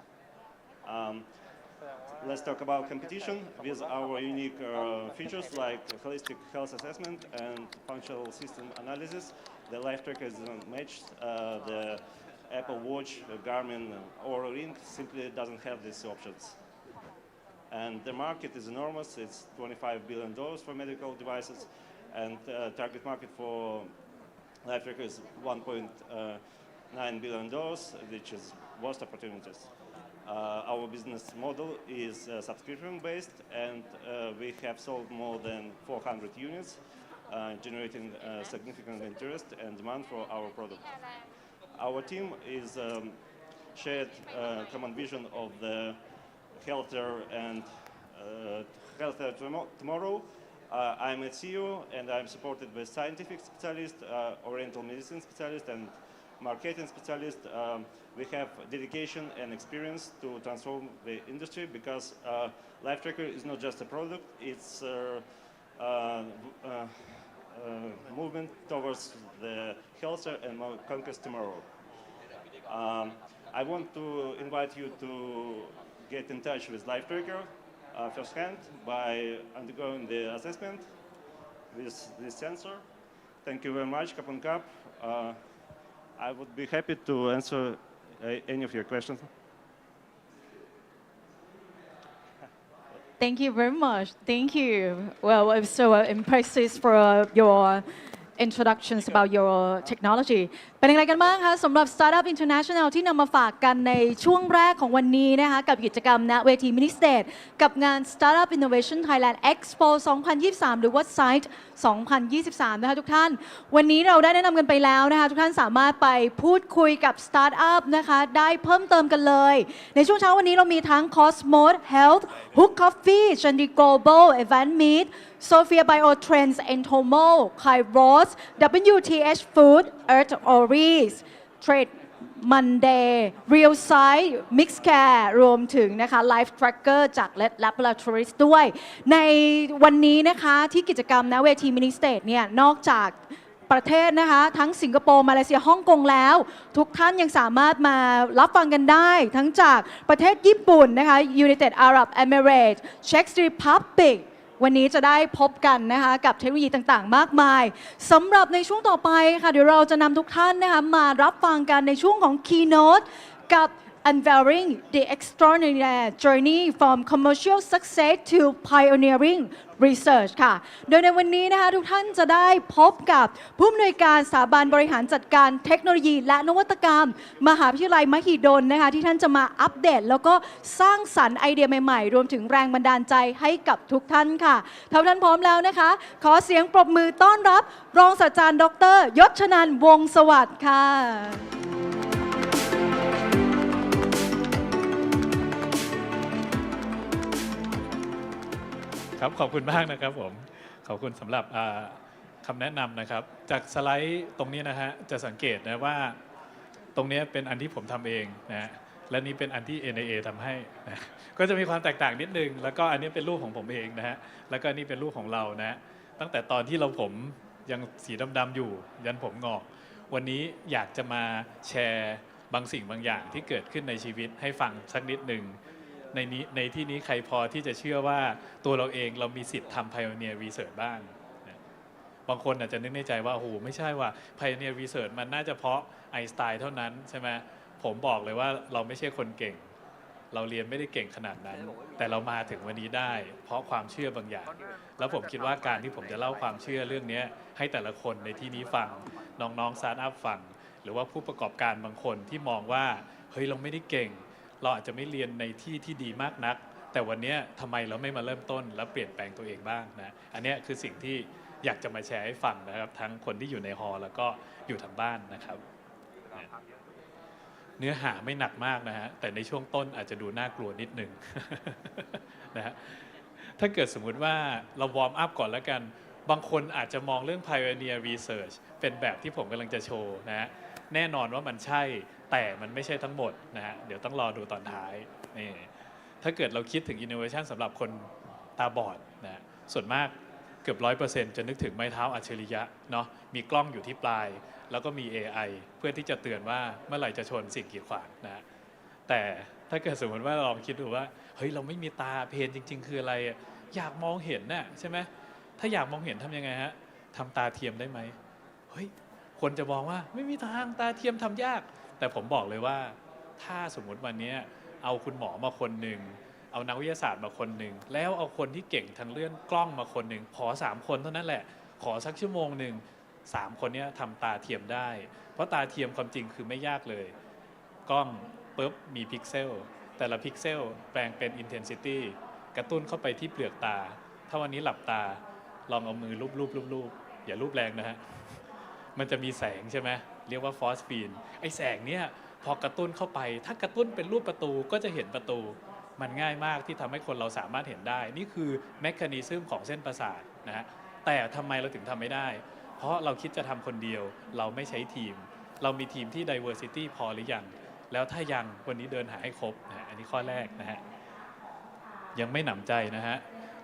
Let's talk about competition with our unique features like holistic health assessment and functional system analysis. The Life Tracker is matched. The Apple Watch, Garmin, or Ring simply doesn't have these options. And the market is enormous. It's $25 billion for medical devices, and target market for Life Tracker is $1.9 billion, which is vast opportunities. Our business model is subscription-based, and we have sold more than 400 units, generating significant interest and demand for our product. Our team is shared common vision of the healthier and healthier tomorrow. I'm a CEO, and I'm supported by scientific specialist, Oriental medicine specialist, and marketing specialist. We have dedication and experience to transform the industry, because Life Tracker is not just a product, it's movement towards the healthier and more conscious tomorrow. I want to invite you to get in touch with Life Tracker firsthand by undergoing the assessment with this sensor. Thank you very much, Kap and Kap. I would be happy to answer any of your questions. Thank you very much. Thank you. Well, I'm so impressed for your introductions about your technology เป็นอย่างไรกันบ้างคะสำหรับ Startup International ที่นำมาฝากกันในช่วงแรกของวันนี้นะคะกับกิจกรรมณเวทีมินิสเตทกับงาน Startup Innovation Thailand Expo 2023 หรือว่า SITE 2023 นะคะทุกท่านวันนี้เราได้แนะนำกันไปแล้วนะคะทุกท่านสามารถไปพูดคุยกับ Startup นะคะได้เพิ่มเติมกันเลยในช่วงเช้าวันนี้เรามีทั้ง Cosmos Health Hook Coffee Chandy Global Event Meet Sophia Biotrends Entomo Kairos WTH Food Earth Oris Trade Monday Real Site Mixcare รวมถึงนะคะ Life Tracker จาก Laboratories ด้วยในวันนี้นะคะที่กิจกรรมนะเวทีมินิสเตทเนี่ยนอกจากประเทศนะคะทั้งสิงคโปร์มาเลเซียฮ่องกงแล้วทุกท่านยังสามารถมารับฟังกันได้ทั้งจากประเทศญี่ปุ่นนะคะ United Arab Emirates Czech Republicวันนี้จะได้พบกันนะคะกับเทคโนโลยีต่างๆมากมายสำหรับในช่วงต่อไปค่ะเดี๋ยวเราจะนำทุกท่านนะคะมารับฟังกันในช่วงของ Keynote กับ Unveiling the Extraordinary Journey from Commercial Success to Pioneering Research ค่ะโดยในวันนี้นะคะทุกท่านจะได้พบกับผู้อำนวยการสถาบันบริหารจัดการเทคโนโลยีและนวัตกรรมมหาวิทยาลัยมหิดลนะคะที่ท่านจะมาอัปเดตแล้วก็สร้างสรรค์ไอเดียใหม่ๆรวมถึงแรงบันดาลใจให้กับทุกท่านค่ะถ้าท่านพร้อมแล้วนะคะขอเสียงปรบมือต้อนรับรองศาสตราจารย์ดร.ยศชนันท์วงศ์สวัสดิ์ค่ะครับขอบคุณมากนะครับผมขอบคุณสำหรับคำแนะนำนะครับจากสไลด์ตรงนี้นะฮะจะสังเกตนะว่าตรงนี้เป็นอันที่ผมทำเองนะและนี่เป็นอันที่ NIA ทำให้นะก็จะมีความแตกต่างนิดนึงแล้วก็อันนี้เป็นรูปของผมเองนะฮะแล้วก็นี่เป็นรูปของเรานะตั้งแต่ตอนที่เราผมยังสีดำๆอยู่ยันผมงอกวันนี้อยากจะมาแชร์บางสิ่งบางอย่างที่เกิดขึ้นในชีวิตให้ฟังสักนิดหนึ่งในที่นี้ใครพอที่จะเชื่อว่าตัวเราเองเรามีสิทธิ์ทำ Pioneer Research บ้างบางคนอาจจะนึกในใจว่าโอ้โหไม่ใช่ว่า Pioneer Research มันน่าจะเพราะไอน์สไตน์เท่านั้นใช่ไหมผมบอกเลยว่าเราไม่ใช่คนเก่งเราเรียนไม่ได้เก่งขนาดนั้นแต่เรามาถึงวันนี้ได้เพราะความเชื่อบางอย่างแล้วผมคิดว่าการที่ผมจะเล่าความเชื่อเรื่องนี้ให้แต่ละคนในที่นี้ฟังน้องๆสตาร์ทอัพฟังหรือว่าผู้ประกอบการบางคนที่มองว่าเฮ้ยเราไม่ได้เก่งเราอาจจะไม่เรียนในที่ที่ดีมากนักแต่วันนี้ทำไมเราไม่มาเริ่มต้นแล้วเปลี่ยนแปลงตัวเองบ้างนะอันนี้คือสิ่งที่อยากจะมาแชร์ให้ฟังนะครับทั้งคนที่อยู่ในฮอลล์แล้วก็อยู่ทางบ้านนะครับเนื้อหาไม่หนักมากนะฮะแต่ในช่วงต้นอาจจะดูน่ากลัวนิดนึงนะฮะถ้าเกิดสมมุติว่าเราวอร์มอัพก่อนแล้วกันบางคนอาจจะมองเรื่อง Pioneer Research เป็นแบบที่ผมกำลังจะโชว์นะฮะแน่นอนว่ามันใช่แต่มันไม่ใช่ทั้งหมดนะฮะเดี๋ยวต้องรอดูตอนท้ายนี่ถ้าเกิดเราคิดถึง innovation สำหรับคนตาบอดนะส่วนมากเกือบ 100% จะนึกถึงไม้เท้าอัจฉริยะเนาะมีกล้องอยู่ที่ปลายแล้วก็มี AI เพื่อที่จะเตือนว่าเมื่อไหร่จะชนสิ่งกีดขวางนะแต่ถ้าเกิดสมมติว่าลองคิดดูว่าเฮ้ยเราไม่มีตาเพนจริงๆคืออะไรอยากมองเห็นน่ะใช่ไหมถ้าอยากมองเห็นทำยังไงฮะทำตาเทียมได้ไหมเฮ้ยคนจะมองว่าไม่มีทางตาเทียมทำยากแต่ผมบอกเลยว่าถ้าสมมุติวันนี้เอาคุณหมอมาคนหนึ่งเอานักวิทยาศาสตร์มาคนหนึ่งแล้วเอาคนที่เก่งทางเรื่องกล้องมาคนหนึ่งขอ3คนเท่านั้นแหละขอสักชั่วโมงหนึ่ง3คนนี้ทำตาเทียมได้เพราะตาเทียมความจริงคือไม่ยากเลยกล้องปุ๊บมีพิกเซลแต่ละพิกเซลแปลงเป็น intensity กระตุ้นเข้าไปที่เปลือกตาถ้าวันนี้หลับตาลองเอามือลูบอย่าลูบแรงนะฮะมันจะมีแสงใช่ไหมเรียกว่าฟอสฟีนไอแสงเนี้ยพอกระตุ้นเข้าไปถ้ากระตุ้นเป็นรูปประตูก็จะเห็นประตูมันง่ายมากที่ทำให้คนเราสามารถเห็นได้นี่คือแมคานิซึมของเส้นประสาทนะฮะแต่ทำไมเราถึงทำไม่ได้เพราะเราคิดจะทำคนเดียวเราไม่ใช้ทีมเรามีทีมที่ diversity พอหรือยังแล้วถ้ายังวันนี้เดินหาให้ครบนะอันนี้ข้อแรกนะฮะยังไม่หนำใจนะฮะ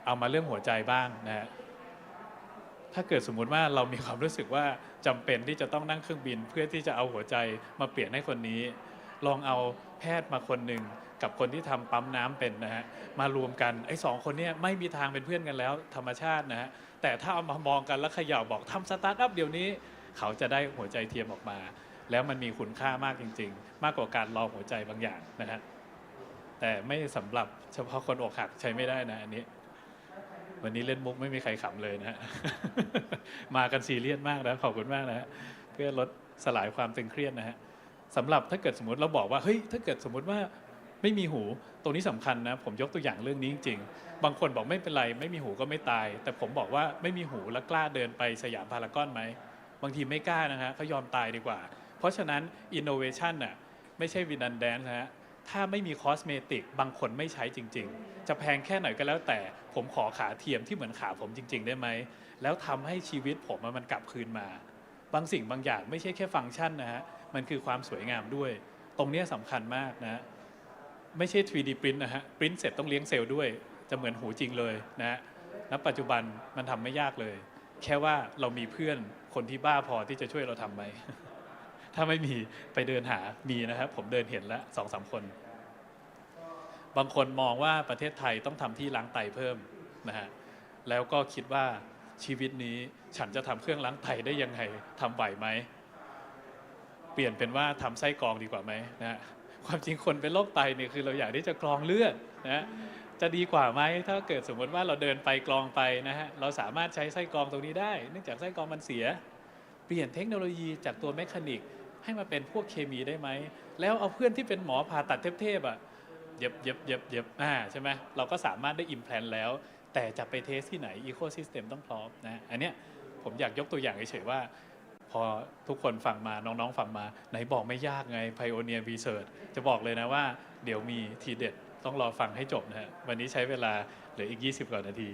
เอามาเรื่องหัวใจบ้างนะฮะ ถ้าเกิดสมมุติว่าเรามีความรู้สึกว่าจำเป็นที่จะต้องนั่งเครื่องบินเพื่อที่จะเอาหัวใจมาเปลี่ยนให้คนนี้ ลองเอาแพทย์มาคนหนึ่งกับคนที่ทำปั๊มน้ำเป็นนะฮะมารวมกันไอ้สองคนเนี้ไม่มีทางเป็นเพื่อนกันแล้วธรรมชาตินะฮะแต่ถ้าเอามามองกันแล้วเขย่าบอกทำสตาร์ทอัพเดี๋ยวนี้เขาจะได้หัวใจเทียมออกมา แล้วมันมีคุณค่ามากจริงๆมากกว่าการรอหัวใจบางอย่างนะฮะแต่ไม่สำหรับเฉพาะคนอกหักใช้ไม่ได้นะอันนี้วันนี้เล่นมุกไม่มีใครขำเลยนะฮะ มากันซีเรียสมากนะขอบคุณมากนะฮะเพื่อลดสลายความตึงเครียดนะฮะสำหรับถ้าเกิดสมมติเราบอกว่าเฮ้ยถ้าเกิดสมมติว่าไม่มีหูตรงนี้สำคัญนะผมยกตัวอย่างเรื่องนี้จริงๆบางคนบอกไม่เป็นไรไม่มีหูก็ไม่ตายแต่ผมบอกว่าไม่มีหูแล้วกล้าเดินไปสยามพารากอนไหมบางทีไม่กล้านะฮะเขายอมตายดีกว่าเพราะฉะนั้น innovation น่ะไม่ใช่ redundant นะฮะถ้าไม่มีคอสเมติกบางคนไม่ใช้จริงๆจะแพงแค่ไหนก็แล้วแต่ผมขอขาเทียมที่เหมือนขาผมจริงๆได้ไหมแล้วทำให้ชีวิตผมมันกลับคืนมาบางสิ่งบางอย่างไม่ใช่แค่ฟังก์ชันนะฮะมันคือความสวยงามด้วยตรงนี้สำคัญมากนะไม่ใช่ 3D print นะฮะ print เสร็จต้องเลี้ยงเซลล์ด้วยจะเหมือนหูจริงเลยนะฮะณปัจจุบันมันทำไม่ยากเลยแค่ว่าเรามีเพื่อนคนที่บ้าพอที่จะช่วยเราทำไหม ถ้าไม่มีไปเดินหามีนะครับผมเดินเห็นแล้ว 2-3 คนบางคนมองว่าประเทศไทยต้องทำที่ล้างไตเพิ่มนะฮะแล้วก็คิดว่าชีวิตนี้ฉันจะทำเครื่องล้างไตได้ยังไงทำไหวไหมเปลี่ยนเป็นว่าทำไส้กรองดีกว่าไหมนะความจริงคนเป็นโรคไตเนี่ยคือเราอยากที่จะกรองเลือดนะจะดีกว่าไหมถ้าเกิดสมมติว่าเราเดินไปกรองไปนะฮะเราสามารถใช้ไส้กรองตรงนี้ได้เนื่องจากไส้กรองมันเสียเปลี่ยนเทคโนโลยีจากตัวแมคานิกให้มาเป็นพวกเคมีได้ไหมแล้วเอาเพื่อนที่เป็นหมอผ่าตัดเทพๆอ่ะเย็บใช่ไหมเราก็สามารถได้อิมแพลนแล้วแต่จะไปเทสที่ไหนอีโคซิสเต็มต้องพร้อมนะอันเนี้ยผมอยากยกตัวอย่างเฉยๆว่าพอทุกคนฟังมาน้องๆฟังมาไหนบอกไม่ยากไง Pioneer Research จะบอกเลยนะว่าเดี๋ยวมีทีเด็ดต้องรอฟังให้จบนะฮะวันนี้ใช้เวลาเหลืออีก20 กว่านาที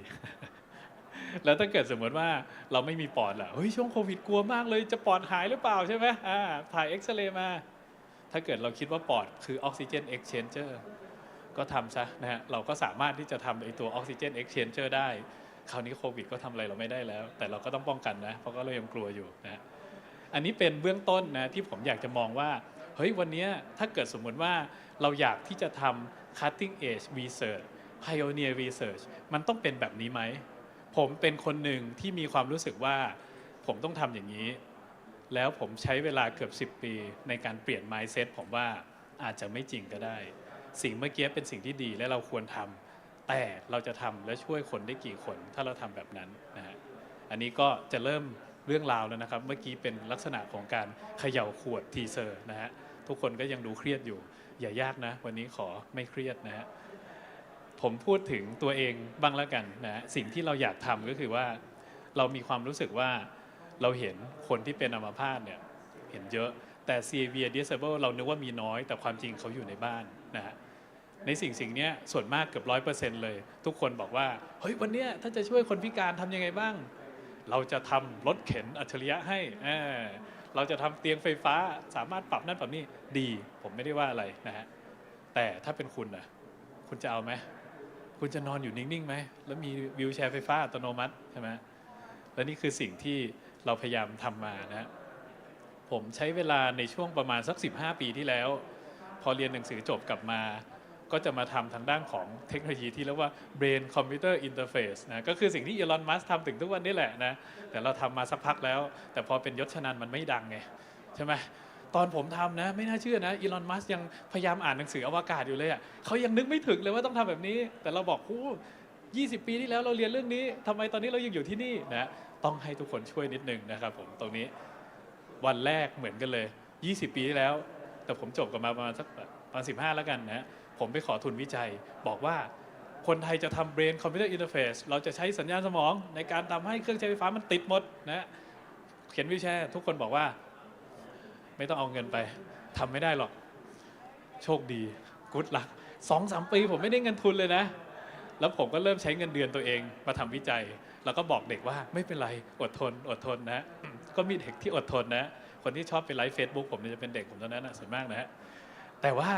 แล้วถ้าเกิดสมมติว่าเราไม่มีปอดล่ะเฮ้ยช่วงโควิดกลัวมากเลยจะปอดหายหรือเปล่าใช่ไหมถ่ายเอ็กซเรย์มาถ้าเกิดเราคิดว่าปอดคือออกซิเจนเอ็กซ์เชนเจอร์ก็ทำซะนะฮะเราก็สามารถที่จะทำไอตัวออกซิเจนเอ็กซ์เชนเจอร์ได้คราวนี้โควิดก็ทำอะไรเราไม่ได้แล้วแต่เราก็ต้องป้องกันนะเพราะก็เรายังกลัวอยู่นะอันนี้เป็นเบื้องต้นนะที่ผมอยากจะมองว่าเฮ้ยวันนี้ถ้าเกิดสมมติว่าเราอยากที่จะทำ cutting edge research pioneer research มันต้องเป็นแบบนี้ไหมผมเป็นคนหนึ่งที่มีความรู้สึกว่าผมต้องทำอย่างนี้แล้วผมใช้เวลาเกือบ10 ปีในการเปลี่ยน mindset ผมว่าอาจจะไม่จริงก็ได้สิ่งเมื่อกี้เป็นสิ่งที่ดีและเราควรทำแต่เราจะทำและช่วยคนได้กี่คนถ้าเราทำแบบนั้นนะฮะอันนี้ก็จะเริ่มเรื่องราวแล้วนะครับเมื่อกี้เป็นลักษณะของการเขย่าขวดทีเซอร์นะฮะทุกคนก็ยังดูเครียดอยู่อย่ายากนะวันนี้ขอไม่เครียดนะฮะผมพูดถึงตัวเองบ้างแล้วกันนะสิ่งที่เราอยากทำก็คือว่าเรามีความรู้สึกว่าเราเห็นคนที่เป็นอัมพาตเนี่ยเห็นเยอะแต่ severe disable เรานึกว่ามีน้อยแต่ความจริงเขาอยู่ในบ้านนะฮะในสิ่งนี้ส่วนมากเกือบ100%เลยทุกคนบอกว่าเฮ้ยวันนี้ถ้าจะช่วยคนพิการทำยังไงบ้างเราจะทำรถเข็นอัจฉริยะให้เราจะทำเตียงไฟฟ้าสามารถปรับนั่นปรับนี่ดีผมไม่ได้ว่าอะไรนะฮะแต่ถ้าเป็นคุณนะคุณจะเอาไหมคุณจะนอนอยู่นิ่งๆไหมแล้วมีวิวแชร์ไฟฟ้าอัตโนมัติใช่ไหมและนี่คือสิ่งที่เราพยายามทำมานะผมใช้เวลาในช่วงประมาณสัก15 ปีที่แล้วพอเรียนหนังสือจบกลับมาก็จะมาทำทางด้านของเทคโนโลยีที่เรียกว่า Brain Computer Interface นะก็คือสิ่งที่อีลอน มัสก์ทำถึงทุกวันนี้แหละนะแต่เราทำมาสักพักแล้วแต่พอเป็นยศชนันมันไม่ดังไงใช่ไหมตอนผมทำนะไม่น่าเชื่อนะอีลอน มัสก์ยังพยายามอ่านหนังสืออวกาศอยู่เลยอ่ะเขายังนึกไม่ถึงเลยว่าต้องทำแบบนี้แต่เราบอก20 ปีที่แล้วเราเรียนเรื่องนี้ทำไมตอนนี้เรายังอยู่ที่นี่นะต้องให้ทุกคนช่วยนิดนึงนะครับผมตรงนี้วันแรกเหมือนกันเลย20 ปีที่แล้วแต่ผมจบกันมาประมาณสัก15แล้วกันนะผมไปขอทุนวิจัยบอกว่าคนไทยจะทำ Brain Computer Interface เราจะใช้สัญญาณสมองในการทำให้เครื่องใช้ไฟฟ้ามันติดหมดนะเขียนวิจัยทุกคนบอกว่าไม่ต้องเอาเงินไปทำไม่ได้หรอกโชคดีกู๊ดลัก 2-3 ปีผมไม่ได้เงินทุนเลยนะแล้วผมก็เริ่มใช้เงินเดือนตัวเองมาทำวิจัยแล้วก็บอกเด็กว่าไม่เป็นไรอดทนนะก็มีเด็กที่อดทนนะคนที่ชอบไปไลฟ์ Facebook ผมเนี่ยจะเป็นเด็กผมเท่านั้นนะส่วนมากนะฮะแต่ว่า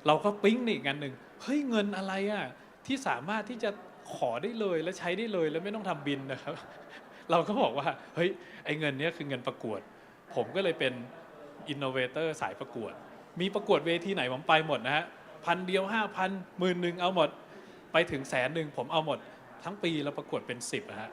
เราก็ปิ๊งนี่อีกอันหนึ่งเฮ้ยเงินอะไรอ่ะที่สามารถที่จะขอได้เลยและใช้ได้เลยแล้วไม่ต้องทำบินนะครับ เราก็บอกว่าเฮ้ยไอ้เงินเนี้ยคือเงินประกวดผมก็เลยเป็นอินโนเวเตอร์สายประกวดมีประกวดเวทีไหนผมไปหมดนะฮะ1,000 เดียว 5,000 10,000เอาหมดไปถึง100,000ผมเอาหมดทั้งปีเราประกวดเป็น10นะฮะ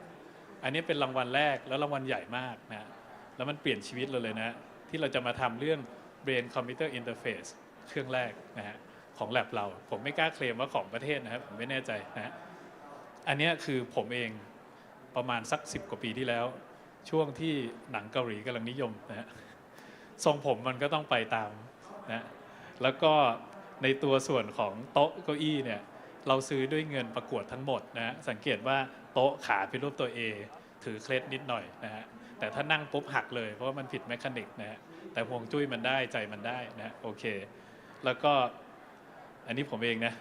อันนี้เป็นรางวัลแรกแล้วรางวัลใหญ่มากนะแล้วมันเปลี่ยนชีวิตเราเลยนะที่เราจะมาทำเรื่อง Brain Computer Interface เครื่องแรกนะฮะของ lab เราผมไม่กล้าเคลมว่าของประเทศนะครับผมไม่แน่ใจนะฮะอันนี้คือผมเองประมาณสัก10 กว่าปีที่แล้วช่วงที่หนังเกาหลีกำลังนิยมนะฮะทรงผมมันก็ต้องไปตามนะแล้วก็ในตัวส่วนของโต๊ะเก้าอี้เนี่ยเราซื้อด้วยเงินประกวดทั้งหมดนะสังเกตว่าโต๊ะขาเป็นรูปตัว A ถือเคล็ดนิดหน่อยนะฮะแต่ถ้านั่งปุ๊บหักเลยเพราะว่ามันผิดแมคานิกนะฮะแต่ห่วงจุ้ยมันได้ใจมันได้นะโอเคแล้วก็อันนี้ผมเองนะ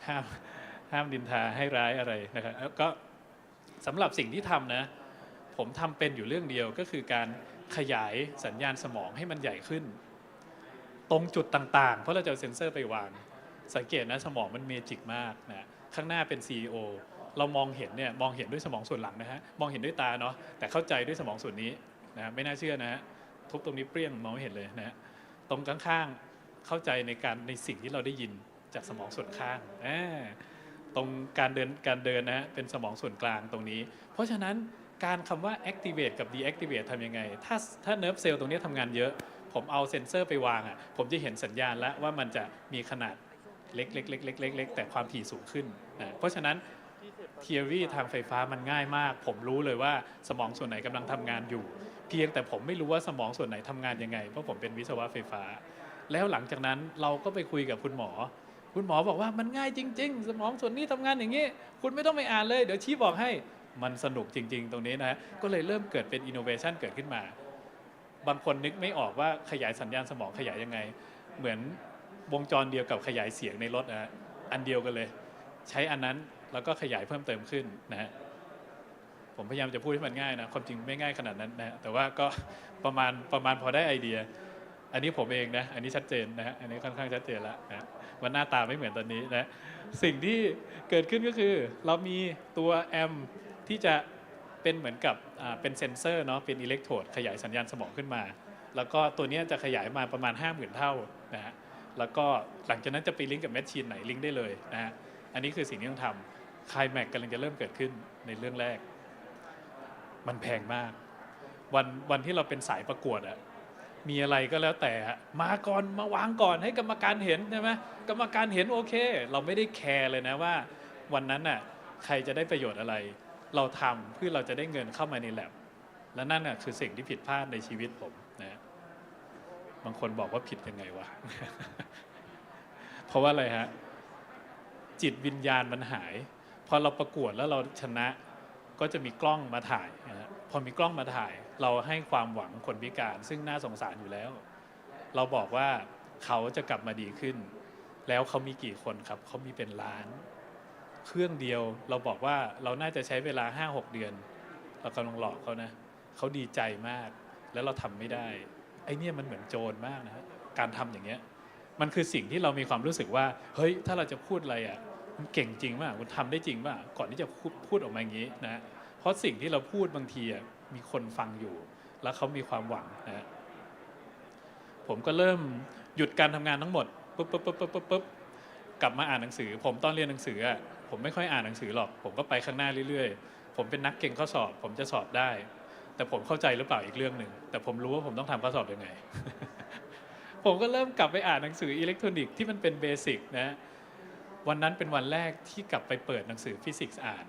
ห้ามดินทาให้ร้ายอะไรนะครับแล้วก็สำหรับสิ่งที่ทำนะผมทำเป็นอยู่เรื่องเดียวก็คือการขยายสัญญาณสมองให้มันใหญ่ขึ้นตรงจุดต่างๆเพราะเราจะเอาเซ็นเซอร์ไปวางสังเกตนะสมองมันเมจิกมากนะข้างหน้าเป็น CEO เรามองเห็นเนี่ยมองเห็นด้วยสมองส่วนหลังนะฮะมองเห็นด้วยตาเนาะแต่เข้าใจด้วยสมองส่วนนี้นะไม่น่าเชื่อนะฮะทุบตรงนี้เปรี้ยงมองไม่เห็นเลยนะตรงข้างๆเข้าใจในสิ่งที่เราได้ยินจากสมองส่วนข้างตรงการเดินนะเป็นสมองส่วนกลางตรงนี้เพราะฉะนั้นการคำว่า activate กับ deactivate ทำยังไงถ้า nerve cell ตรงนี้ทำงานเยอะผมเอาเซ็นเซอร์ไปวางอ่ะผมจะเห็นสัญญาณแล้วว่ามันจะมีขนาดเล็กๆแต่ความถี่สูงขึ้นนะเพราะฉะนั้น theory ทางไฟฟ้ามันง่ายมากผมรู้เลยว่าสมองส่วนไหนกำลังทำงานอยู่เพียงแต่ผมไม่รู้ว่าสมองส่วนไหนทำงานยังไงเพราะผมเป็นวิศวะไฟฟ้าแล้วหลังจากนั้นเราก็ไปคุยกับคุณหมอบอกว่ามันง่ายจริงๆสมองส่วนนี้ทำงานอย่างนี้คุณไม่ต้องไปอ่านเลยเดี๋ยวชี้บอกให้มันสนุกจริงๆตรงนี้นะก็เลยเริ่มเกิดเป็น innovation เกิดขึ้นมาบางคนนึกไม่ออกว่าขยายสัญญาณสมองขยายยังไงเหมือนวงจรเดียวกับขยายเสียงในรถนะอันเดียวกันเลยใช้อันนั้นแล้วก็ขยายเพิ่มเติมขึ้นนะฮะผมพยายามจะพูดให้มันง่ายนะความจริงไม่ง่ายขนาดนั้นนะแต่ว่าก็ประมาณพอได้ไอเดียอันนี้ผมเองนะอันนี้ชัดเจนนะฮะอันนี้ค่อนข้างชัดเจนแล้วนะว่าหน้าตาไม่เหมือนตอนนี้นะสิ่งที่เกิดขึ้นก็คือเรามีตัวแอมที่จะเป็นเหมือนกับเป็นเซนเซอร์เนาะเป็นอิเล็กโทรดขยายสัญญาณสมองขึ้นมาแล้วก็ตัวนี้จะขยายมาประมาณ 50,000 เท่านะฮะแล้วก็หลังจากนั้นจะไปลิงก์กับแมชชีนไหนลิงก์ได้เลยนะฮะอันนี้คือสิ่งที่ต้องทำไคลแม็กซ์กำลังจะเริ่มเกิดขึ้นในเรื่องแรกมันแพงมากวันที่เราเป็นสายประกวดอะมีอะไรก็แล้วแต่มาก่อนมาวางก่อนให้กรรมการเห็นใช่ไหมกรรมการเห็นโอเคเราไม่ได้แคร์เลยนะว่าวันนั้นน่ะใครจะได้ประโยชน์อะไรเราทำเพื่อเราจะได้เงินเข้ามาในแลบและนั่นน่ะคือสิ่งที่ผิดพลาดในชีวิตผมนะบางคนบอกว่าผิดยังไงวะ เพราะว่าอะไรฮะจิตวิญญาณมันหายพอเราประกวดแล้วเราชนะก็จะมีกล้องมาถ่ายนะพอมีกล้องมาถ่ายเราให้ความหวังคนพิการซึ่งน่าสงสารอยู่แล้วเราบอกว่าเขาจะกลับมาดีขึ้นแล้วเขามีกี่คนครับเขามีเป็นล้านเครื่องเดียวเราบอกว่าเราน่าจะใช้เวลา 5-6 เดือนเรากำลังหลอกเขานะเขาดีใจมากแล้วเราทำไม่ได้ไอ้เนี่ยมันเหมือนโจรมากนะฮะการทำอย่างเงี้ยมันคือสิ่งที่เรามีความรู้สึกว่าเฮ้ยถ้าเราจะพูดอะไรอ่ะมันเก่งจริงป่ะคุณทำได้จริงป่ะก่อนที่จะพูดออกมาอย่างนี้นะเพราะสิ่งที่เราพูดบางทีมีคนฟังอยู่แล้วเขามีความหวังนะผมก็เริ่มหยุดการทำงานทั้งหมดปุ๊บกลับมาอ่านหนังสือผมตอนเรียนหนังสือผมไม่ค่อยอ่านหนังสือหรอกผมก็ไปข้างหน้าเรื่อยๆผมเป็นนักเก่งข้อสอบผมจะสอบได้แต่ผมเข้าใจหรือเปล่าอีกเรื่องหนึ่งแต่ผมรู้ว่าผมต้องทำข้อสอบยังไง ผมก็เริ่มกลับไปอ่านหนังสืออิเล็กทรอนิกส์ที่มันเป็นเบสิกนะวันนั้นเป็นวันแรกที่กลับไปเปิดหนังสือฟิสิกส์อ่าน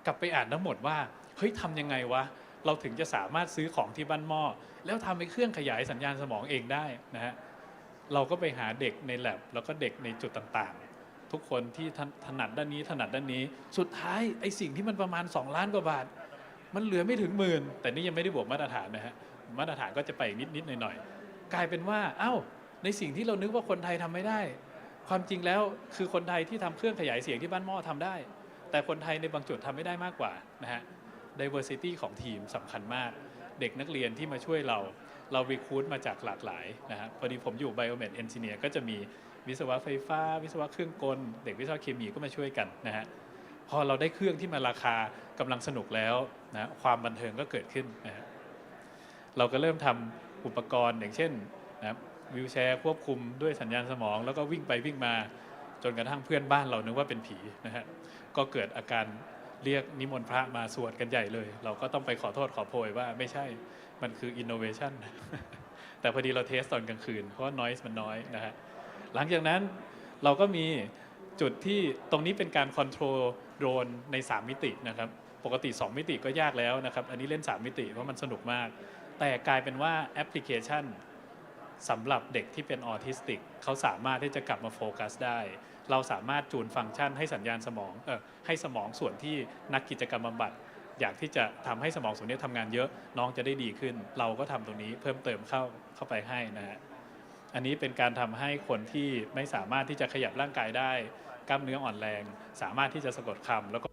กลับไปอ่านทั้งหมดว่าเฮ้ยทำยังไงวะเราถึงจะสามารถซื้อของที่บ้านหม้อแล้วทำให้เครื่องขยายสัญญาณสมองเองได้นะฮะเราก็ไปหาเด็กในแลบแล้วก็เด็กในจุดต่างๆทุกคนที่ถนัดด้านนี้ถนัดด้านนี้สุดท้ายไอ้สิ่งที่มันประมาณ2 ล้านกว่าบาทมันเหลือไม่ถึง10,000แต่นี่ยังไม่ได้บวกมาตรฐานนะฮะมาตรฐานก็จะไปนิดหน่อยๆกลายเป็นว่าเอ้าในสิ่งที่เรานึกว่าคนไทยทำไม่ได้ความจริงแล้วคือคนไทยที่ทำเครื่องขยายเสียงที่บ้านหม้อทำได้แต่คนไทยในบางจุดทำไม่ได้มากกว่านะฮะ diversity ของทีมสำคัญมากเด็กนักเรียนที่มาช่วยเราrecruit มาจากหลากหลายนะฮะพอดีผมอยู่ Biomed Engineer ก็จะมีวิศวะไฟฟ้าวิศวะเครื่องกลเด็กวิศวะเคมีก็มาช่วยกันนะฮะพ พอเราได้เครื่องที่มันราคากำลังสนุกแล้วนะความบันเทิงก็เกิดขึ้นนะฮะเราก็เริ่มทำอุปกรณ์อย่างเช่นนะวิวแชร์ควบคุมด้วยสัญญาณสมองแล้วก็วิ่งไปวิ่งมาจนกระทั่งเพื่อนบ้านเรานึกว่าเป็นผีนะฮะก็เกิดอาการเรียกนิมนต์พระมาสวดกันใหญ่เลยเราก็ต้องไปขอโทษขอโพยว่าไม่ใช่มันคือ innovation แต่พอดีเราเทสตอนกลางคืนเพราะว่า noise มันน้อยนะฮะหลังจากนั้นเราก็มีจุดที่ตรงนี้เป็นการคอนโทรลโดรนใน3มิตินะครับปกติ2มิติก็ยากแล้วนะครับอันนี้เล่น3มิติเพราะมันสนุกมากแต่กลายเป็นว่าแอปพลิเคชันสำหรับเด็กที่เป็นออทิสติกเขาสามารถที่จะกลับมาโฟกัสได้เราสามารถจูนฟังก์ชันให้สัญญาณสมองให้สมองส่วนที่นักกิจกรรมบำบัดอยากที่จะทำให้สมองส่วนนี้ทำงานเยอะน้องจะได้ดีขึ้นเราก็ทำตรงนี้เพิ่มเติมเข้าไปให้นะฮะอันนี้เป็นการทำให้คนที่ไม่สามารถที่จะขยับร่างกายได้กล้ามเนื้ออ่อนแรงสามารถที่จะสะกดคำแล้วก็